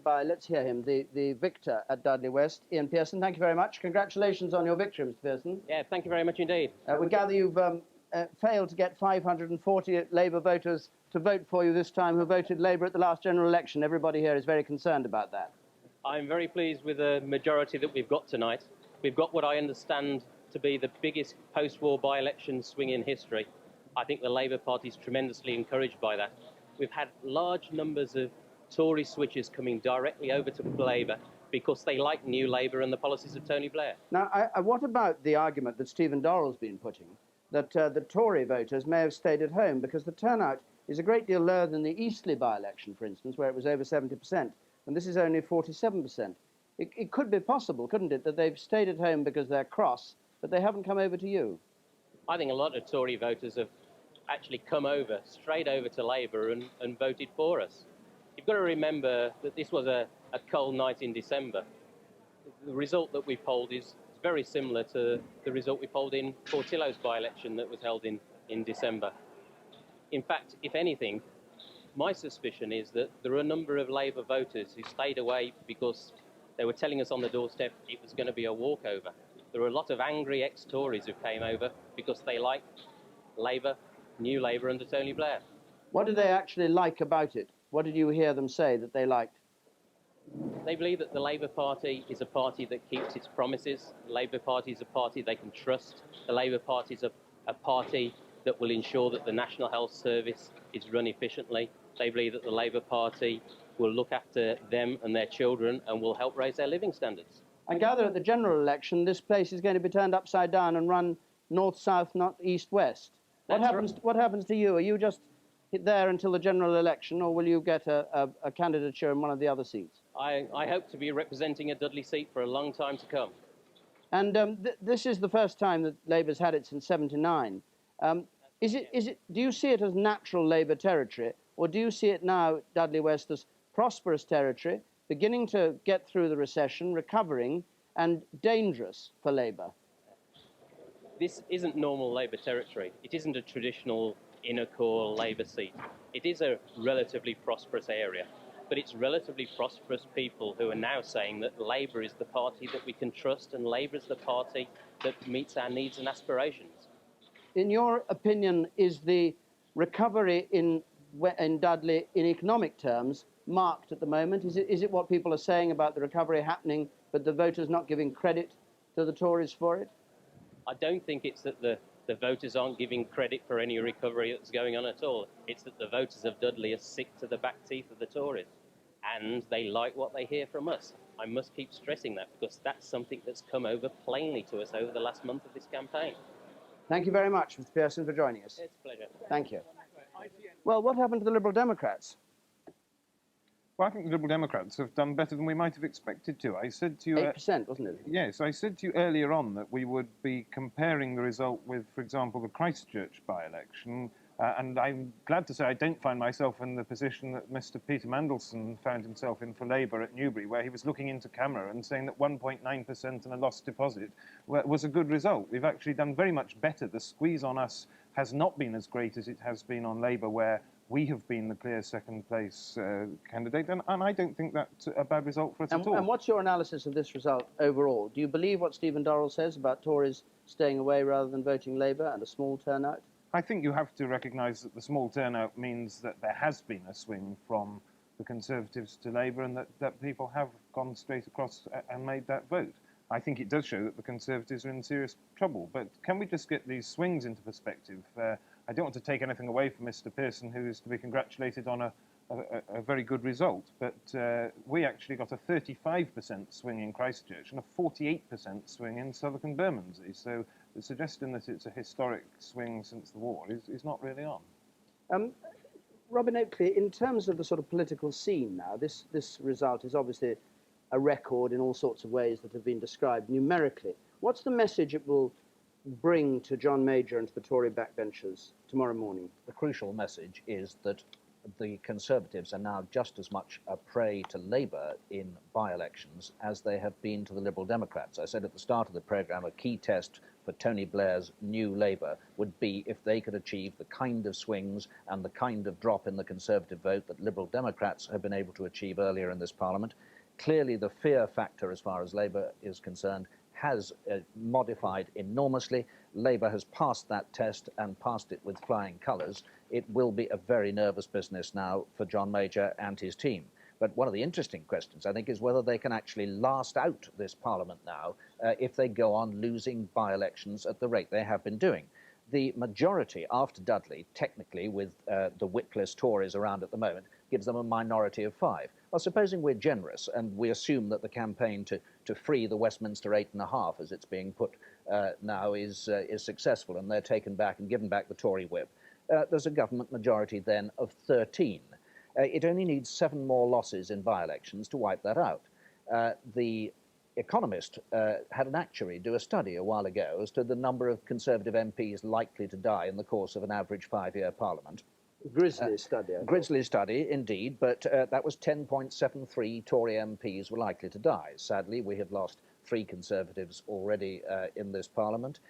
by, let's hear him, the victor at Dudley West, Ian Pearson. Thank you very much. Congratulations on your victory, Mr. Pearson. Yeah, thank you very much indeed. We gather you've failed to get 540 Labour voters to vote for you this time who voted Labour at the last general election. Everybody here is very concerned about that. I'm very pleased with the majority that we've got tonight. We've got what I understand to be the biggest post-war by-election swing in history. I think the Labour Party is tremendously encouraged by that. We've had large numbers of Tory switchers coming directly over to Labour because they like New Labour and the policies of Tony Blair. Now, what about the argument that Stephen Dorrell's been putting, that the Tory voters may have stayed at home because the turnout is a great deal lower than the Eastleigh by-election, for instance, where it was over 70%, and this is only 47%. It could be possible, couldn't it, that they've stayed at home because they're cross, but they haven't come over to you? I think a lot of Tory voters have actually come over, straight over to Labour and voted for us. You've got to remember that this was a cold night in December. The result that we polled is very similar to the result we polled in Portillo's by-election that was held in December. In fact, if anything, my suspicion is that there are a number of Labour voters who stayed away because they were telling us on the doorstep it was going to be a walkover. There were a lot of angry ex-Tories who came over because they liked Labour, New Labour under Tony Blair. What did they actually like about it? What did you hear them say that they liked? They believe that the Labour Party is a party that keeps its promises. The Labour Party is a party they can trust. The Labour Party is a party that will ensure that the National Health Service is run efficiently. They believe that the Labour Party will look after them and their children and will help raise their living standards. I gather at the general election, this place is going to be turned upside down and run north-south, not east-west. What happens to you? Are you just there until the general election, or will you get a candidature in one of the other seats? I hope to be representing a Dudley seat for a long time to come. And this is the first time that Labour's had it since '79. Do you see it as natural Labour territory, or do you see it now, Dudley West, as prosperous territory, beginning to get through the recession, recovering, and dangerous for Labour? This isn't normal Labour territory. It isn't a traditional inner core Labour seat. It is a relatively prosperous area, but it's relatively prosperous people who are now saying that Labour is the party that we can trust and Labour is the party that meets our needs and aspirations. In your opinion, is the recovery in Dudley in economic terms marked at the moment? Is it what people are saying about the recovery happening, but the voters not giving credit to the Tories for it? I don't think it's that the voters aren't giving credit for any recovery that's going on at all. It's that the voters of Dudley are sick to the back teeth of the Tories, and they like what they hear from us. I must keep stressing that because that's something that's come over plainly to us over the last month of this campaign. Thank you very much, Mr. Pearson, for joining us. It's a pleasure. Thank you. Well, what happened to the Liberal Democrats? Well, I think the Liberal Democrats have done better than we might have expected to. I said to you... 8%, wasn't it? Yes, I said to you earlier on that we would be comparing the result with, for example, the Christchurch by-election, and I'm glad to say I don't find myself in the position that Mr. Peter Mandelson found himself in for Labour at Newbury, where he was looking into camera and saying that 1.9% and a lost deposit was a good result. We've actually done very much better. The squeeze on us has not been as great as it has been on Labour, where we have been the clear second place candidate, and I don't think that's a bad result for us at all. And what's your analysis of this result overall? Do you believe what Stephen Dorrell says about Tories staying away rather than voting Labour and a small turnout? I think you have to recognise that the small turnout means that there has been a swing from the Conservatives to Labour, and that people have gone straight across and made that vote. I think it does show that the Conservatives are in serious trouble. But can we just get these swings into perspective? I don't want to take anything away from Mr Pearson, who is to be congratulated on a very good result, but we actually got a 35% swing in Christchurch and a 48% swing in Southwark and Bermondsey. So the suggestion that it's a historic swing since the war is not really on. Robin Oakley, in terms of the sort of political scene now, this result is obviously a record in all sorts of ways that have been described numerically. What's the message it will bring to John Major and to the Tory backbenchers tomorrow morning? The crucial message is that the Conservatives are now just as much a prey to Labour in by-elections as they have been to the Liberal Democrats. I said at the start of the programme a key test for Tony Blair's new Labour would be if they could achieve the kind of swings and the kind of drop in the Conservative vote that Liberal Democrats have been able to achieve earlier in this Parliament. Clearly the fear factor as far as Labour is concerned has modified enormously. Labour has passed that test and passed it with flying colours. It will be a very nervous business now for John Major and his team. But one of the interesting questions, I think, is whether they can actually last out this Parliament now if they go on losing by-elections at the rate they have been doing. The majority after Dudley, technically with the whipless Tories around at the moment, gives them a minority of 5. Well, supposing we're generous and we assume that the campaign to free the Westminster 8.5, as it's being put now, is successful and they're taken back and given back the Tory whip, there's a government majority then of 13. It only needs 7 more losses in by-elections to wipe that out. The Economist had an actuary do a study a while ago as to the number of Conservative MPs likely to die in the course of an average 5-year Parliament. Grisly study. Grisly study, indeed, but that was 10.73 Tory MPs were likely to die. Sadly, we have lost 3 Conservatives already in this Parliament.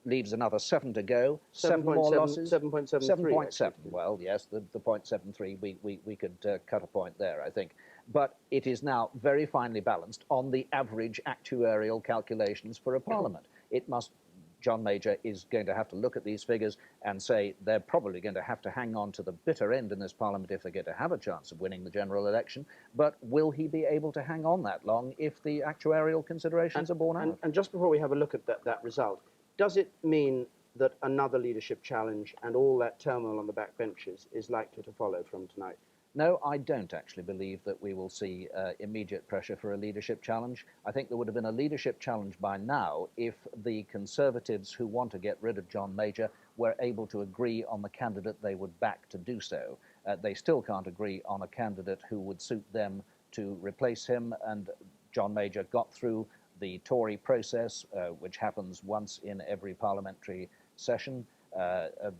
Leaves another 7 to go. 7 more losses. 7.73. 7.7. Well, yes, the 0.73, we could cut a point there, I think. But it is now very finely balanced on the average actuarial calculations for a Parliament. It must... John Major is going to have to look at these figures and say they're probably going to have to hang on to the bitter end in this Parliament if they're going to have a chance of winning the general election. But will he be able to hang on that long if the actuarial considerations are borne out? And just before we have a look at that result, does it mean that another leadership challenge and all that turmoil on the backbenches is likely to follow from tonight? No, I don't actually believe that we will see immediate pressure for a leadership challenge. I think there would have been a leadership challenge by now if the Conservatives who want to get rid of John Major were able to agree on the candidate they would back to do so. They still can't agree on a candidate who would suit them to replace him, and John Major got through the Tory process, which happens once in every parliamentary session.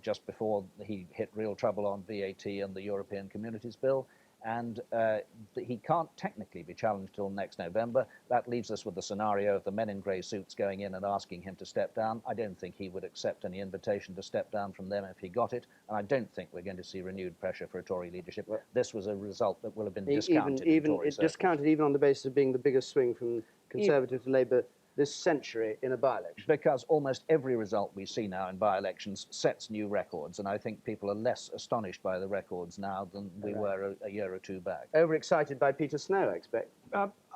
Just before he hit real trouble on VAT and the European Communities Bill, and he can't technically be challenged till next November. That leaves us with the scenario of the men in grey suits going in and asking him to step down. I don't think he would accept any invitation to step down from them if he got it, and I don't think we're going to see renewed pressure for a Tory leadership. This was a result that will have been discounted. Discounted even on the basis of being the biggest swing from Conservative to Labour this century in a by-election. Because almost every result we see now in by-elections sets new records, and I think people are less astonished by the records now than we were a year or 2 back. Overexcited by Peter Snow, I expect.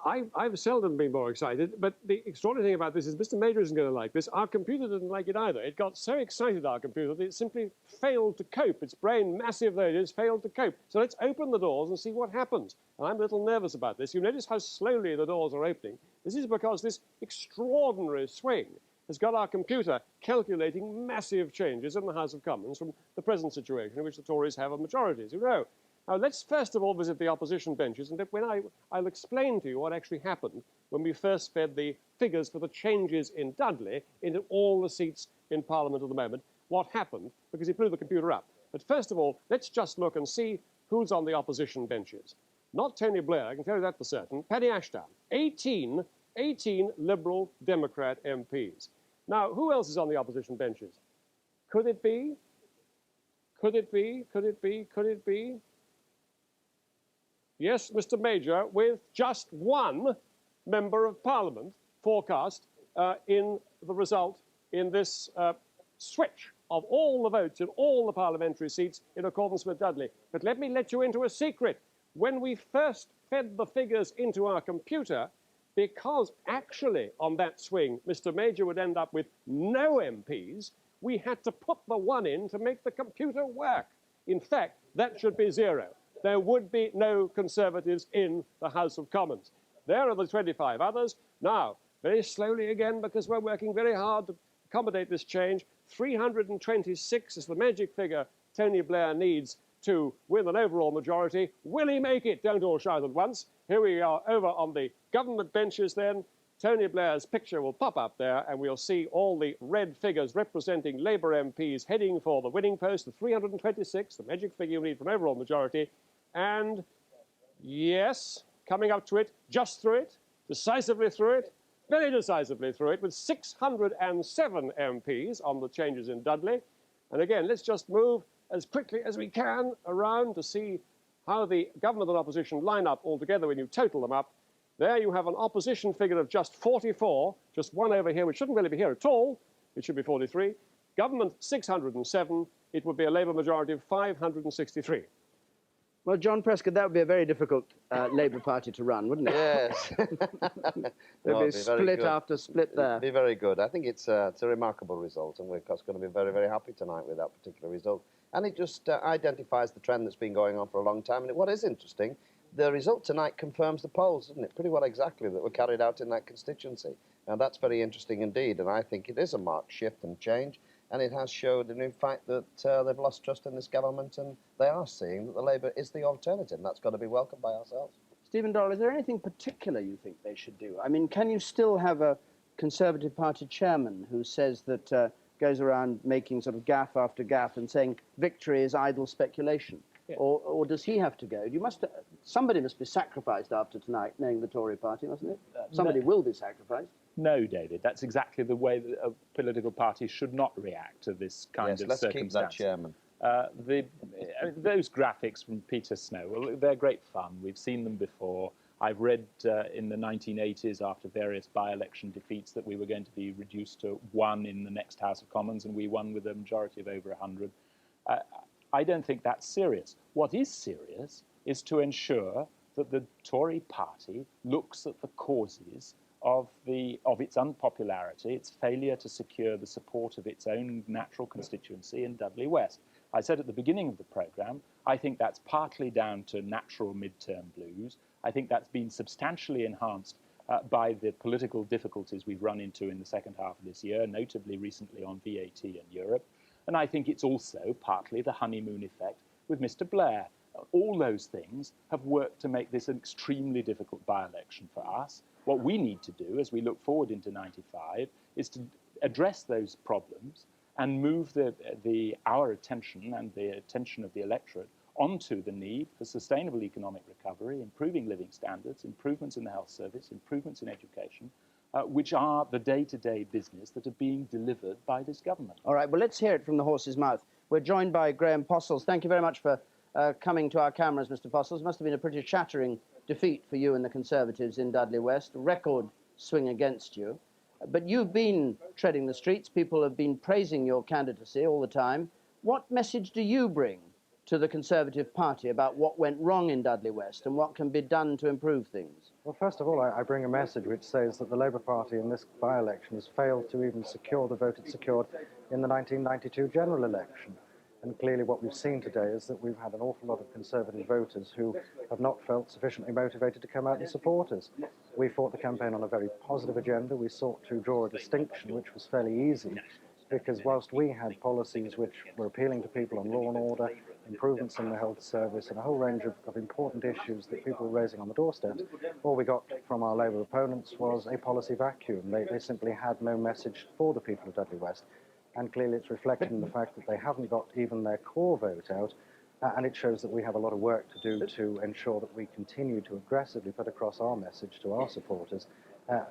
I've seldom been more excited, but the extraordinary thing about this is Mr. Major isn't going to like this. Our computer didn't like it either. It got so excited, our computer, that it simply failed to cope. Its brain, massive though it is, failed to cope. So let's open the doors and see what happens. And I'm a little nervous about this. You notice how slowly the doors are opening. This is because this extraordinary swing has got our computer calculating massive changes in the House of Commons from the present situation in which the Tories have a majority, as you know. Now, let's first of all visit the opposition benches, and I'll explain to you what actually happened when we first fed the figures for the changes in Dudley into all the seats in Parliament at the moment, what happened, because he blew the computer up. But first of all, let's just look and see who's on the opposition benches. Not Tony Blair, I can tell you that for certain. Paddy Ashdown, 18 Liberal Democrat MPs. Now, who else is on the opposition benches? Could it be Could it be? Could it be? Could it be? Yes, Mr. Major, with just one member of Parliament forecast in the result in this switch of all the votes in all the parliamentary seats in accordance with Dudley. But let me let you into a secret. When we first fed the figures into our computer, because actually on that swing Mr. Major would end up with no MPs, we had to put the one in to make the computer work. In fact, that should be 0. There would be no Conservatives in the House of Commons. There are the 25 others. Now, very slowly again, because we're working very hard to accommodate this change, 326 is the magic figure Tony Blair needs to win an overall majority. Will he make it? Don't all shout at once. Here we are over on the government benches then. Tony Blair's picture will pop up there and we'll see all the red figures representing Labour MPs heading for the winning post, the 326, the magic figure you need for an overall majority. And yes, coming up to it, just through it, decisively through it, very decisively through it, with 607 MPs on the changes in Dudley. And again, let's just move as quickly as we can around to see how the government and opposition line up altogether when you total them up. There you have an opposition figure of just 44, just one over here, which shouldn't really be here at all. It should be 43. Government 607. It would be a Labour majority of 563. Well, John Prescott, that would be a very difficult Labour Party to run, wouldn't it? Yes. There'd be split after split there. It'd be very good. I think it's a remarkable result, and we're of course going to be very, very happy tonight with that particular result. And it just identifies the trend that's been going on for a long time. And what is interesting, the result tonight confirms the polls, doesn't it? Pretty well exactly that were carried out in that constituency. And that's very interesting indeed. And I think it is a marked shift and change. And it has showed, in fact, that they've lost trust in this government and they are seeing that the Labour is the alternative. And that's got to be welcomed by ourselves. Stephen Dorrell, is there anything particular you think they should do? I mean, can you still have a Conservative Party chairman who says that, goes around making sort of gaffe after gaffe and saying victory is idle speculation? Yeah. Or does he have to go? Somebody must be sacrificed after tonight, knowing the Tory party, mustn't it? Somebody will be sacrificed. No, David, that's exactly the way that a political party should not react to this kind of let's circumstance. Keep that chairman. Those graphics from Peter Snow, well, they're great fun. We've seen them before. I've read in the 1980s, after various by-election defeats, that we were going to be reduced to 1 in the next House of Commons, and we won with a majority of over 100. I don't think that's serious. What is serious is to ensure that the Tory party looks at the causes of its unpopularity, its failure to secure the support of its own natural constituency in Dudley West. I said at the beginning of the programme, I think that's partly down to natural midterm blues. I think that's been substantially enhanced by the political difficulties we've run into in the second half of this year, notably recently on VAT in Europe. And I think it's also partly the honeymoon effect with Mr. Blair. All those things have worked to make this an extremely difficult by-election for us. What we need to do as we look forward into 95 is to address those problems and move our attention and the attention of the electorate onto the need for sustainable economic recovery, improving living standards, improvements in the health service, improvements in education, which are the day-to-day business that are being delivered by this government. All right, well, let's hear it from the horse's mouth. We're joined by Graham Postles. Thank you very much for coming to our cameras, Mr. Postles. Must have been a pretty shattering defeat for you and the Conservatives in Dudley West, a record swing against you. But you've been treading the streets. People have been praising your candidacy all the time. What message do you bring to the Conservative Party about what went wrong in Dudley West and what can be done to improve things? Well, first of all, I bring a message which says that the Labour Party in this by-election has failed to even secure the vote it secured in the 1992 general election. And clearly what we've seen today is that we've had an awful lot of Conservative voters who have not felt sufficiently motivated to come out and support us. We fought the campaign on a very positive agenda. We sought to draw a distinction, which was fairly easy, because whilst we had policies which were appealing to people on law and order, improvements in the health service, and a whole range of important issues that people were raising on the doorstep, all we got from our Labour opponents was a policy vacuum. They simply had no message for the people of Dudley West. And clearly it's reflected in the fact that they haven't got even their core vote out, and it shows that we have a lot of work to do to ensure that we continue to aggressively put across our message to our supporters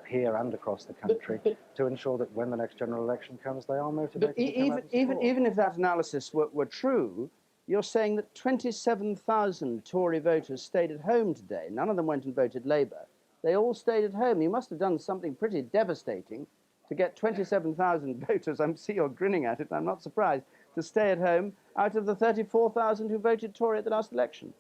here and across the country to ensure that when the next general election comes, they are motivated to come out and support. Even if that analysis were true, You're saying that 27,000 Tory voters stayed at home today. None of them went and voted Labour. They all stayed at home. You must have done something pretty devastating to get 27,000 voters, I see you're grinning at it, I'm not surprised, to stay at home out of the 34,000 who voted Tory at the last election.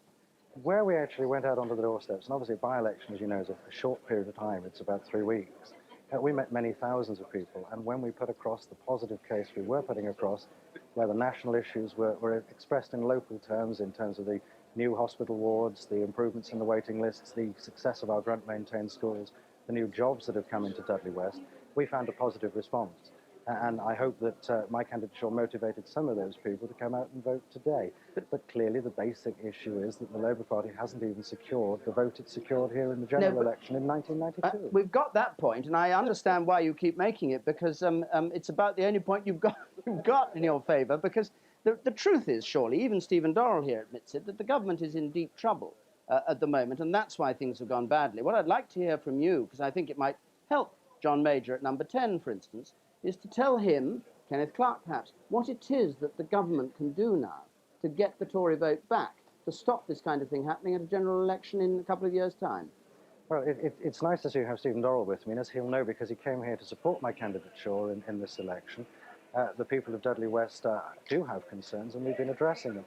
Where we actually went out onto the doorsteps, and obviously by-election, as you know, is a short period of time, it's about 3 weeks. We met many thousands of people, and when we put across the positive case we were putting across, where the national issues were expressed in local terms in terms of the new hospital wards, the improvements in the waiting lists, the success of our grant-maintained schools, the new jobs that have come into Dudley West, we found a positive response. And I hope that my candidature motivated some of those people to come out and vote today. But clearly the basic issue is that the Labour Party hasn't even secured the vote it secured here in the general election in 1992. We've got that point, and I understand why you keep making it, because it's about the only point you've got in your favour, because the truth is, surely, even Stephen Dorrell here admits it, that the government is in deep trouble at the moment, and that's why things have gone badly. What I'd like to hear from you, because I think it might help John Major at number 10, for instance, is to tell him, Kenneth Clarke perhaps, what it is that the government can do now to get the Tory vote back, to stop this kind of thing happening at a general election in a couple of years' time. Well, it's nice to see you have Stephen Dorrell with me, and as he'll know, because he came here to support my candidature in this election, the people of Dudley West do have concerns, and we've been addressing them.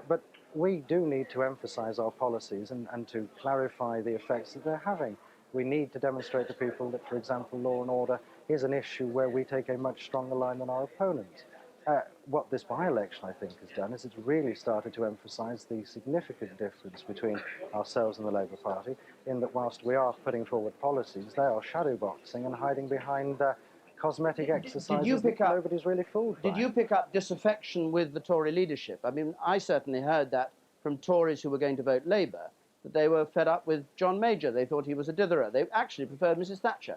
But we do need to emphasise our policies and to clarify the effects that they're having. We need to demonstrate to people that, for example, law and order is an issue where we take a much stronger line than our opponents. What this by-election, I think, has done is it's really started to emphasise the significant difference between ourselves and the Labour Party, in that whilst we are putting forward policies, they are shadowboxing and hiding behind cosmetic exercises that nobody's really fooled by. Did you pick up disaffection with the Tory leadership? I mean, I certainly heard that from Tories who were going to vote Labour, that they were fed up with John Major. They thought he was a ditherer. They actually preferred Mrs Thatcher.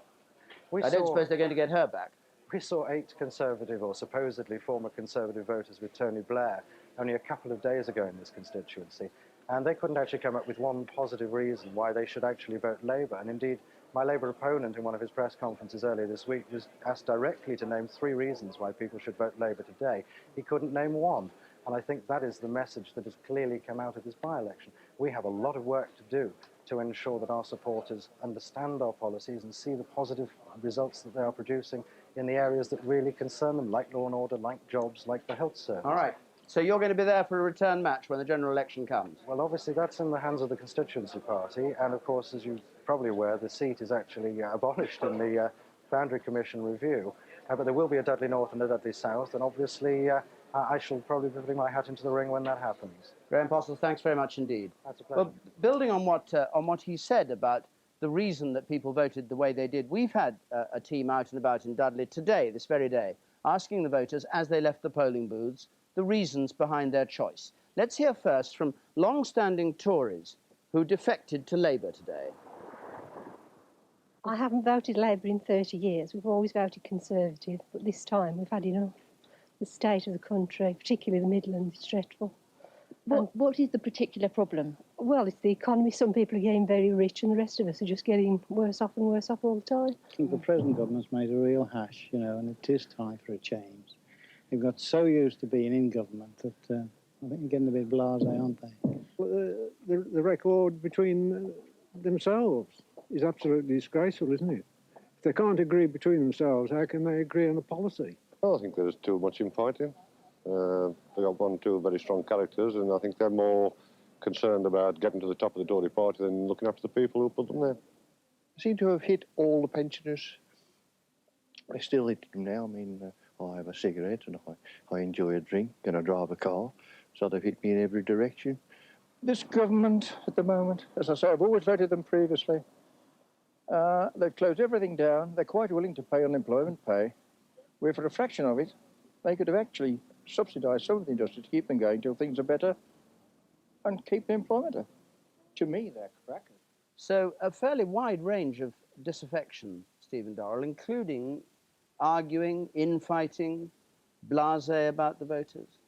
I don't suppose they're going to get her back. We saw 8 Conservative, or supposedly former Conservative voters with Tony Blair only a couple of days ago in this constituency, and they couldn't actually come up with one positive reason why they should actually vote Labour. And indeed, my Labour opponent in one of his press conferences earlier this week was asked directly to name 3 reasons why people should vote Labour today. He couldn't name one. And I think that is the message that has clearly come out of this by-election. We have a lot of work to do to ensure that our supporters understand our policies and see the positive results that they are producing in the areas that really concern them, like law and order, like jobs, like the health service. All right. So you're going to be there for a return match when the general election comes? Well, obviously, that's in the hands of the constituency party. And, of course, as you're probably aware, the seat is actually abolished in the Boundary Commission review. But there will be a Dudley North and a Dudley South. And, obviously, I shall probably be putting my hat into the ring when that happens. Graham Postles, thanks very much indeed. That's a pleasure. Well, building on what he said about the reason that people voted the way they did, we've had a team out and about in Dudley today, this very day, asking the voters as they left the polling booths the reasons behind their choice. Let's hear first from long-standing Tories who defected to Labour today. I haven't voted Labour in 30 years. We've always voted Conservative, but this time we've had enough. The state of the country, particularly the Midlands, is dreadful. What is the particular problem? Well, it's the economy. Some people are getting very rich and the rest of us are just getting worse off and worse off all the time. I think the present government's made a real hash, you know, and it is time for a change. They've got so used to being in government that I think they're getting a bit blasé, aren't they? The record between themselves is absolutely disgraceful, isn't it? If they can't agree between themselves, how can they agree on a policy? Well, I think there's too much infighting. They've got 1 or 2 very strong characters, and I think they're more concerned about getting to the top of the Tory party than looking after the people who put them there. They seem to have hit all the pensioners. They still hit them now. I mean, I have a cigarette and I enjoy a drink and I drive a car, so they've hit me in every direction. This government at the moment, as I say, I've always voted them previously. They've closed everything down. They're quite willing to pay unemployment pay, where for a fraction of it, they could have actually subsidised some of the industry to keep them going till things are better and keep the employment up. To me, they're crackers. So a fairly wide range of disaffection, Stephen Dorrell, including arguing, infighting, blasé about the voters.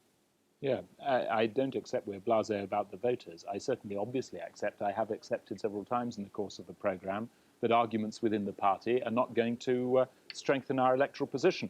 Yeah, I don't accept we're blasé about the voters. I certainly obviously accept, I have accepted several times in the course of the programme, that arguments within the party are not going to strengthen our electoral position.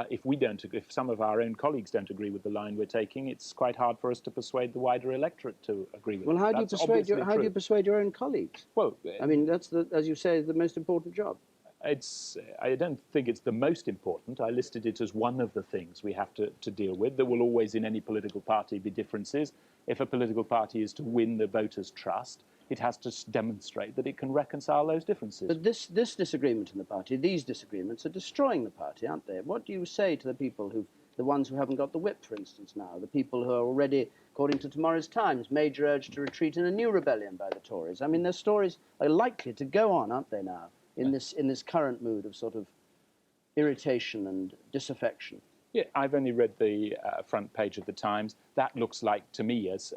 If some of our own colleagues don't agree with the line we're taking, it's quite hard for us to persuade the wider electorate to agree with it. Well, how do you persuade your own colleagues? Well, I mean, that's as you say, the most important job. I don't think it's the most important. I listed it as one of the things we have to deal with. There will always, in any political party, be differences. If a political party is to win the voters' trust, it has to demonstrate that it can reconcile those differences. But this disagreement in the party, these disagreements are destroying the party, aren't they? What do you say to the people the ones who haven't got the whip, for instance, now, the people who are already, according to tomorrow's Times, Major urged to retreat in a new rebellion by the Tories? I mean, their stories are likely to go on, aren't they now, in this current mood of sort of irritation and disaffection? Yeah, I've only read the front page of the Times. That looks like, to me, as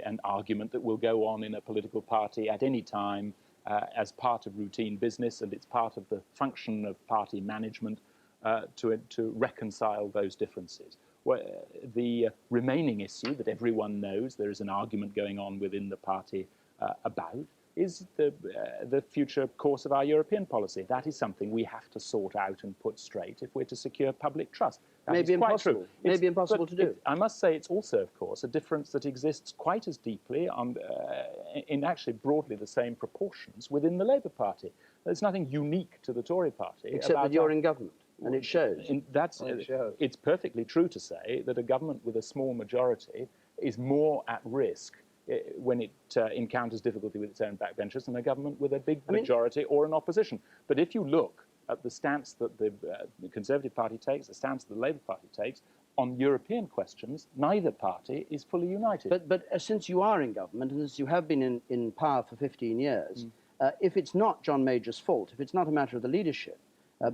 an argument that will go on in a political party at any time as part of routine business, and it's part of the function of party management to reconcile those differences. Well, the remaining issue that everyone knows there is an argument going on within the party about is the future course of our European policy. That is something we have to sort out and put straight if we're to secure public trust. That Maybe is quite impossible. true. Maybe impossible to do. I must say it's also, of course, a difference that exists quite as deeply in actually broadly the same proportions within the Labour Party. There's nothing unique to the Tory party. Except that you're in government, and it shows. It's perfectly true to say that a government with a small majority is more at risk when it encounters difficulty with its own backbenchers than a government with a big majority or an opposition. But if you look at the stance that the Conservative Party takes, the stance that the Labour Party takes, on European questions, neither party is fully united. But since you are in government, and as you have been in power for 15 years, if it's not John Major's fault, if it's not a matter of the leadership,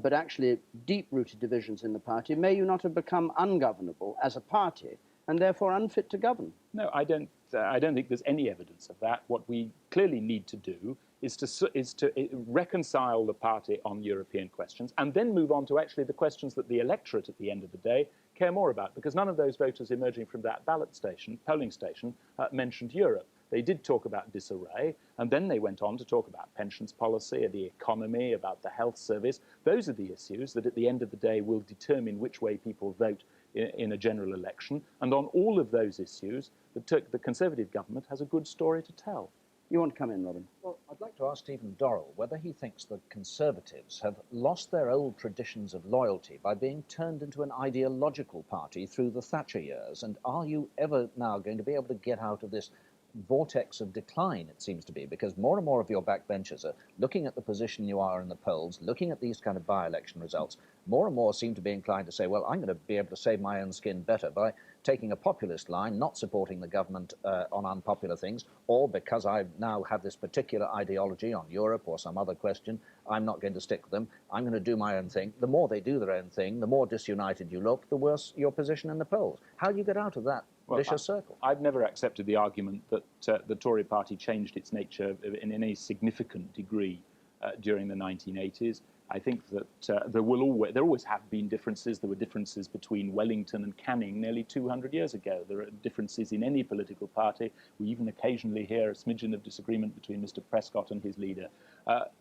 but actually deep-rooted divisions in the party, may you not have become ungovernable as a party and therefore unfit to govern? No, I don't think there's any evidence of that. What we clearly need to do is to reconcile the party on European questions and then move on to actually the questions that the electorate at the end of the day care more about, because none of those voters emerging from that polling station, mentioned Europe. They did talk about disarray, and then they went on to talk about pensions policy, the economy, about the health service. Those are the issues that at the end of the day will determine which way people vote in a general election. And on all of those issues, the Conservative government has a good story to tell. You want to come in, Robin? Well, I'd like to ask Stephen Dorrell whether he thinks the Conservatives have lost their old traditions of loyalty by being turned into an ideological party through the Thatcher years. And are you ever now going to be able to get out of this vortex of decline, it seems to be, because more and more of your backbenchers are looking at the position you are in the polls, looking at these kind of by-election results, more and more seem to be inclined to say, well, I'm going to be able to save my own skin better by taking a populist line, not supporting the government on unpopular things, or because I now have this particular ideology on Europe or some other question, I'm not going to stick with them, I'm going to do my own thing. The more they do their own thing, the more disunited you look, the worse your position in the polls. How do you get out of that vicious circle? I've never accepted the argument that the Tory party changed its nature in any significant degree during the 1980s. I think that there always have been differences. There were differences between Wellington and Canning nearly 200 years ago. There are differences in any political party. We even occasionally hear a smidgen of disagreement between Mr. Prescott and his leader.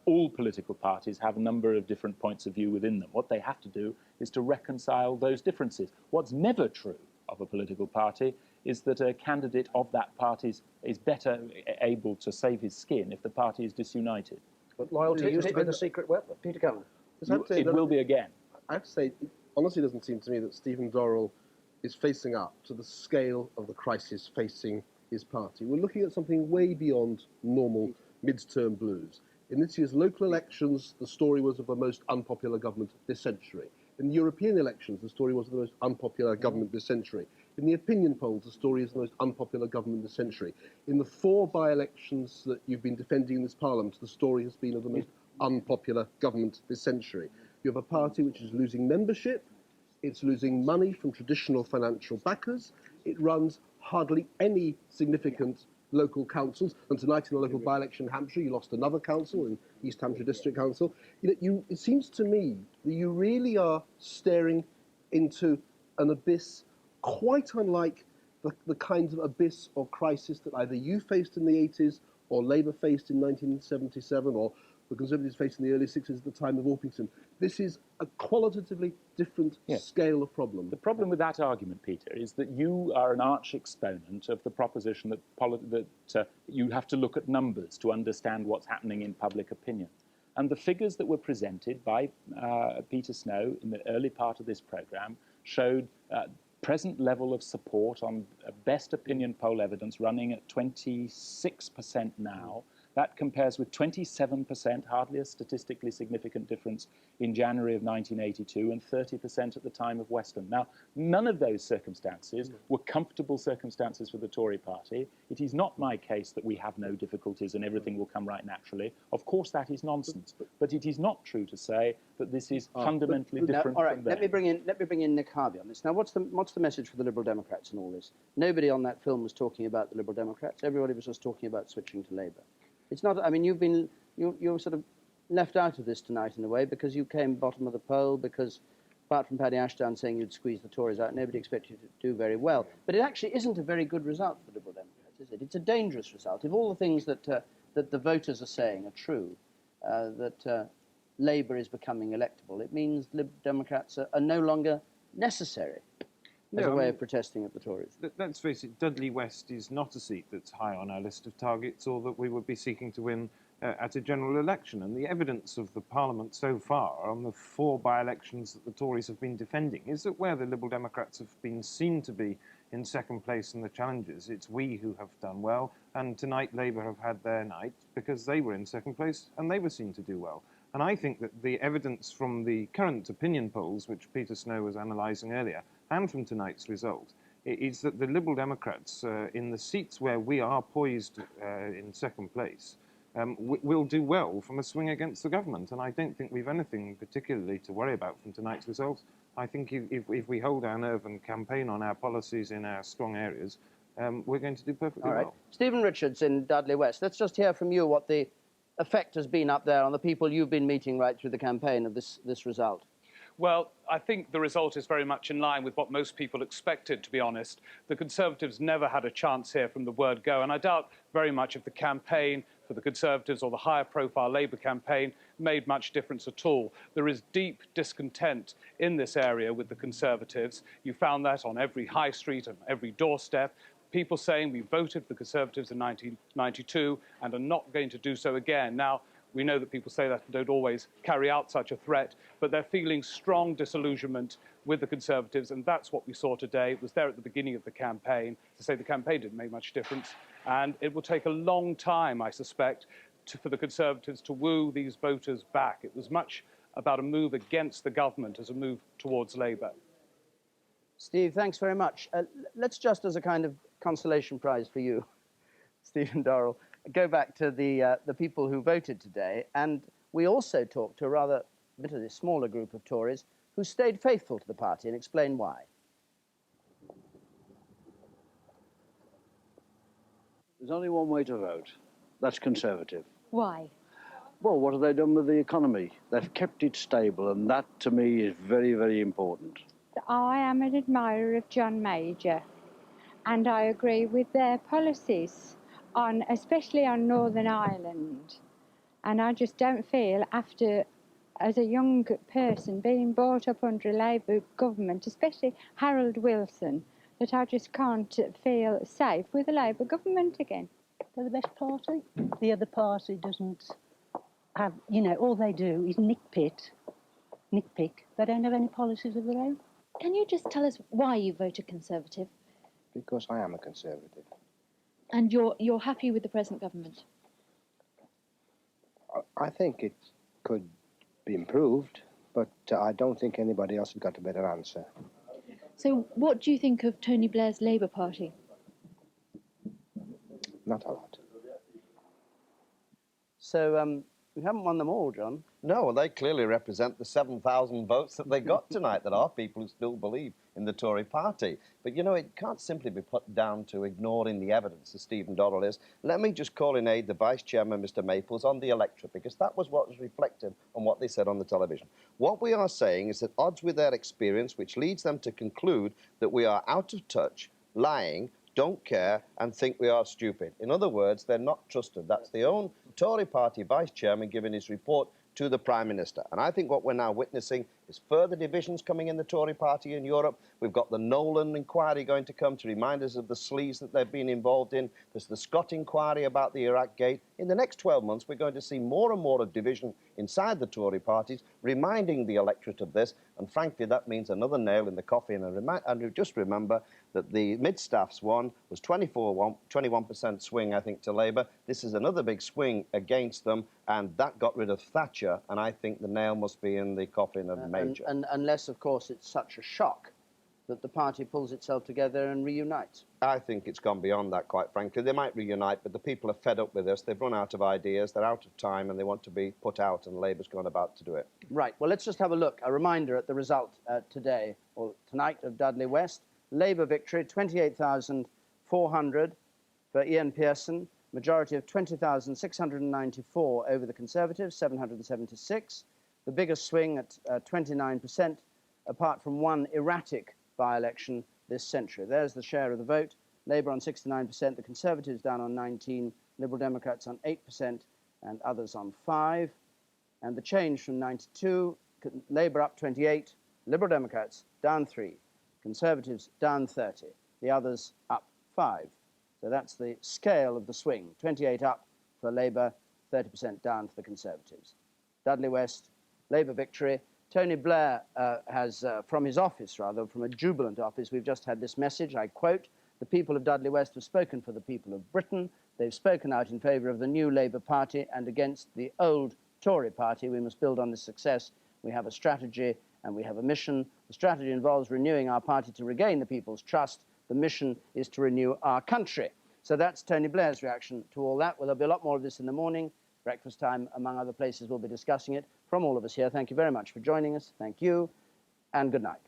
All political parties have a number of different points of view within them. What they have to do is to reconcile those differences. What's never true of a political party is that a candidate of that party is better able to save his skin if the party is disunited. But loyalty used to be the secret weapon. Peter Kellner. It will be again. I have to say, it honestly doesn't seem to me that Stephen Dorrell is facing up to the scale of the crisis facing his party. We're looking at something way beyond normal mid-term blues. In this year's local elections, the story was of the most unpopular government this century. In the European elections, the story was of the most unpopular government this century. In the opinion polls, the story is the most unpopular government this century. In the 4 by-elections that you've been defending in this parliament, the story has been of the most unpopular government this century. You have a party which is losing membership, it's losing money from traditional financial backers, it runs hardly any significant local councils, and tonight in the local by-election in Hampshire, you lost another council in East Hampshire District Council. It seems to me that you really are staring into an abyss quite unlike the kinds of abyss or crisis that either you faced in the 80s or Labour faced in 1977 or the Conservatives faced in the early 60s at the time of Orpington. This is a qualitatively different scale of problem. The problem with that argument, Peter, is that you are an arch exponent of the proposition that you have to look at numbers to understand what's happening in public opinion. And the figures that were presented by Peter Snow in the early part of this programme showed present level of support on best opinion poll evidence running at 26% now. That compares with 27%, hardly a statistically significant difference, in January of 1982 and 30% at the time of Western. Now, none of those circumstances were comfortable circumstances for the Tory party. It is not my case that we have no difficulties and everything will come right naturally. Of course, that is nonsense. But it is not true to say that this is fundamentally different all right, from them. let me bring in Nick Harvey on this. Now, what's the message for the Liberal Democrats in all this? Nobody on that film was talking about the Liberal Democrats. Everybody was just talking about switching to Labour. It's not. I mean, you're sort of left out of this tonight in a way because you came bottom of the poll, because apart from Paddy Ashdown saying you'd squeeze the Tories out, nobody expected you to do very well. But it actually isn't a very good result for Liberal Democrats, is it? It's a dangerous result. If all the things that the voters are saying are true, that Labour is becoming electable, it means Liberal Democrats are no longer necessary as a way of protesting at the Tories. Let's face it, Dudley West is not a seat that's high on our list of targets or that we would be seeking to win at a general election. And the evidence of the Parliament so far on the 4 by-elections that the Tories have been defending is that where the Liberal Democrats have been seen to be in second place in the challenges, it's we who have done well. And tonight Labour have had their night because they were in second place and they were seen to do well. And I think that the evidence from the current opinion polls, which Peter Snow was analysing earlier, and from tonight's result, is that the Liberal Democrats, in the seats where we are poised in second place, will do well from a swing against the government. And I don't think we've anything particularly to worry about from tonight's result. I think if we hold our nerve and campaign on our policies in our strong areas, we're going to do perfectly well. Stephen Richards in Dudley West, let's just hear from you what the effect has been up there on the people you've been meeting right through the campaign of this result. Well, I think the result is very much in line with what most people expected, to be honest. The Conservatives never had a chance here from the word go, and I doubt very much if the campaign for the Conservatives or the higher-profile Labour campaign made much difference at all. There is deep discontent in this area with the Conservatives. You found that on every high street and every doorstep. People saying we voted for the Conservatives in 1992 and are not going to do so again. Now, we know that people say that and don't always carry out such a threat, but they're feeling strong disillusionment with the Conservatives, and that's what we saw today. It was there at the beginning of the campaign. To say the campaign didn't make much difference, and it will take a long time, I suspect, for the Conservatives to woo these voters back. It was much about a move against the government as a move towards Labour. Steve, thanks very much. Let's just, as a kind of consolation prize for you, Stephen Dorrell, go back to the people who voted today, and we also talked to a rather admittedly smaller group of Tories who stayed faithful to the party, and explain why. There's only one way to vote. That's Conservative. Why? Well, what have they done with the economy? They've kept it stable, and that, to me, is very, very important. I am an admirer of John Major, and I agree with their policies, especially on Northern Ireland. And I just don't feel, as a young person being brought up under a Labour government, especially Harold Wilson, that I just can't feel safe with a Labour government again. They're the best party. The other party doesn't have, you know, all they do is nitpick. They don't have any policies of their own. Can you just tell us why you voted Conservative? Because I am a Conservative. And you're happy with the present government? I think it could be improved, but I don't think anybody else has got a better answer. So what do you think of Tony Blair's Labour Party? Not a lot. So we haven't won them all, John. No, they clearly represent the 7,000 votes that they got tonight that are people who still believe in the Tory party. But, you know, it can't simply be put down to ignoring the evidence, as Stephen Dorrell is. Let me just call in aid the Vice Chairman, Mr Maples, on the electorate, because that was what was reflected on what they said on the television. What we are saying is that odds with their experience, which leads them to conclude that we are out of touch, lying, don't care and think we are stupid. In other words, they're not trusted. That's the own Tory party vice chairman giving his report to the Prime Minister. And I think what we're now witnessing is further divisions coming in the Tory party in Europe. We've got the Nolan inquiry going to come to remind us of the sleaze that they've been involved in. There's the Scott inquiry about the Iraq Gate. In the next 12 months, we're going to see more and more of division inside the Tory parties, reminding the electorate of this. And frankly, that means another nail in the coffin. And just remember that the mid-staffs one was 21% swing, I think, to Labour. This is another big swing against them, and that got rid of Thatcher. And I think the nail must be in the coffin of Major. And unless, of course, it's such a shock that the party pulls itself together and reunites. I think it's gone beyond that, quite frankly. They might reunite, but the people are fed up with us. They've run out of ideas, they're out of time, and they want to be put out, and Labour's gone about to do it. Right, well, let's just have a look, a reminder at the result today, or tonight, of Dudley West. Labour victory, 28,400 for Ian Pearson, majority of 20,694 over the Conservatives, 776. The biggest swing at 29%, apart from one erratic by-election this century. There's the share of the vote. Labour on 69%, the Conservatives down on 19%, Liberal Democrats on 8%, and others on 5%. And the change from 92, Labour up 28, Liberal Democrats down 3, Conservatives down 30, the others up 5. So that's the scale of the swing, 28 up for Labour, 30% down for the Conservatives. Dudley West, Labour victory. Tony Blair has, from his office rather, from a jubilant office, we've just had this message, I quote, "The people of Dudley West have spoken for the people of Britain. They've spoken out in favour of the new Labour Party and against the old Tory Party. We must build on this success. We have a strategy and we have a mission. The strategy involves renewing our party to regain the people's trust. The mission is to renew our country." So that's Tony Blair's reaction to all that. Well, there'll be a lot more of this in the morning. Breakfast time, among other places, we'll be discussing it. From all of us here, thank you very much for joining us. Thank you, and good night.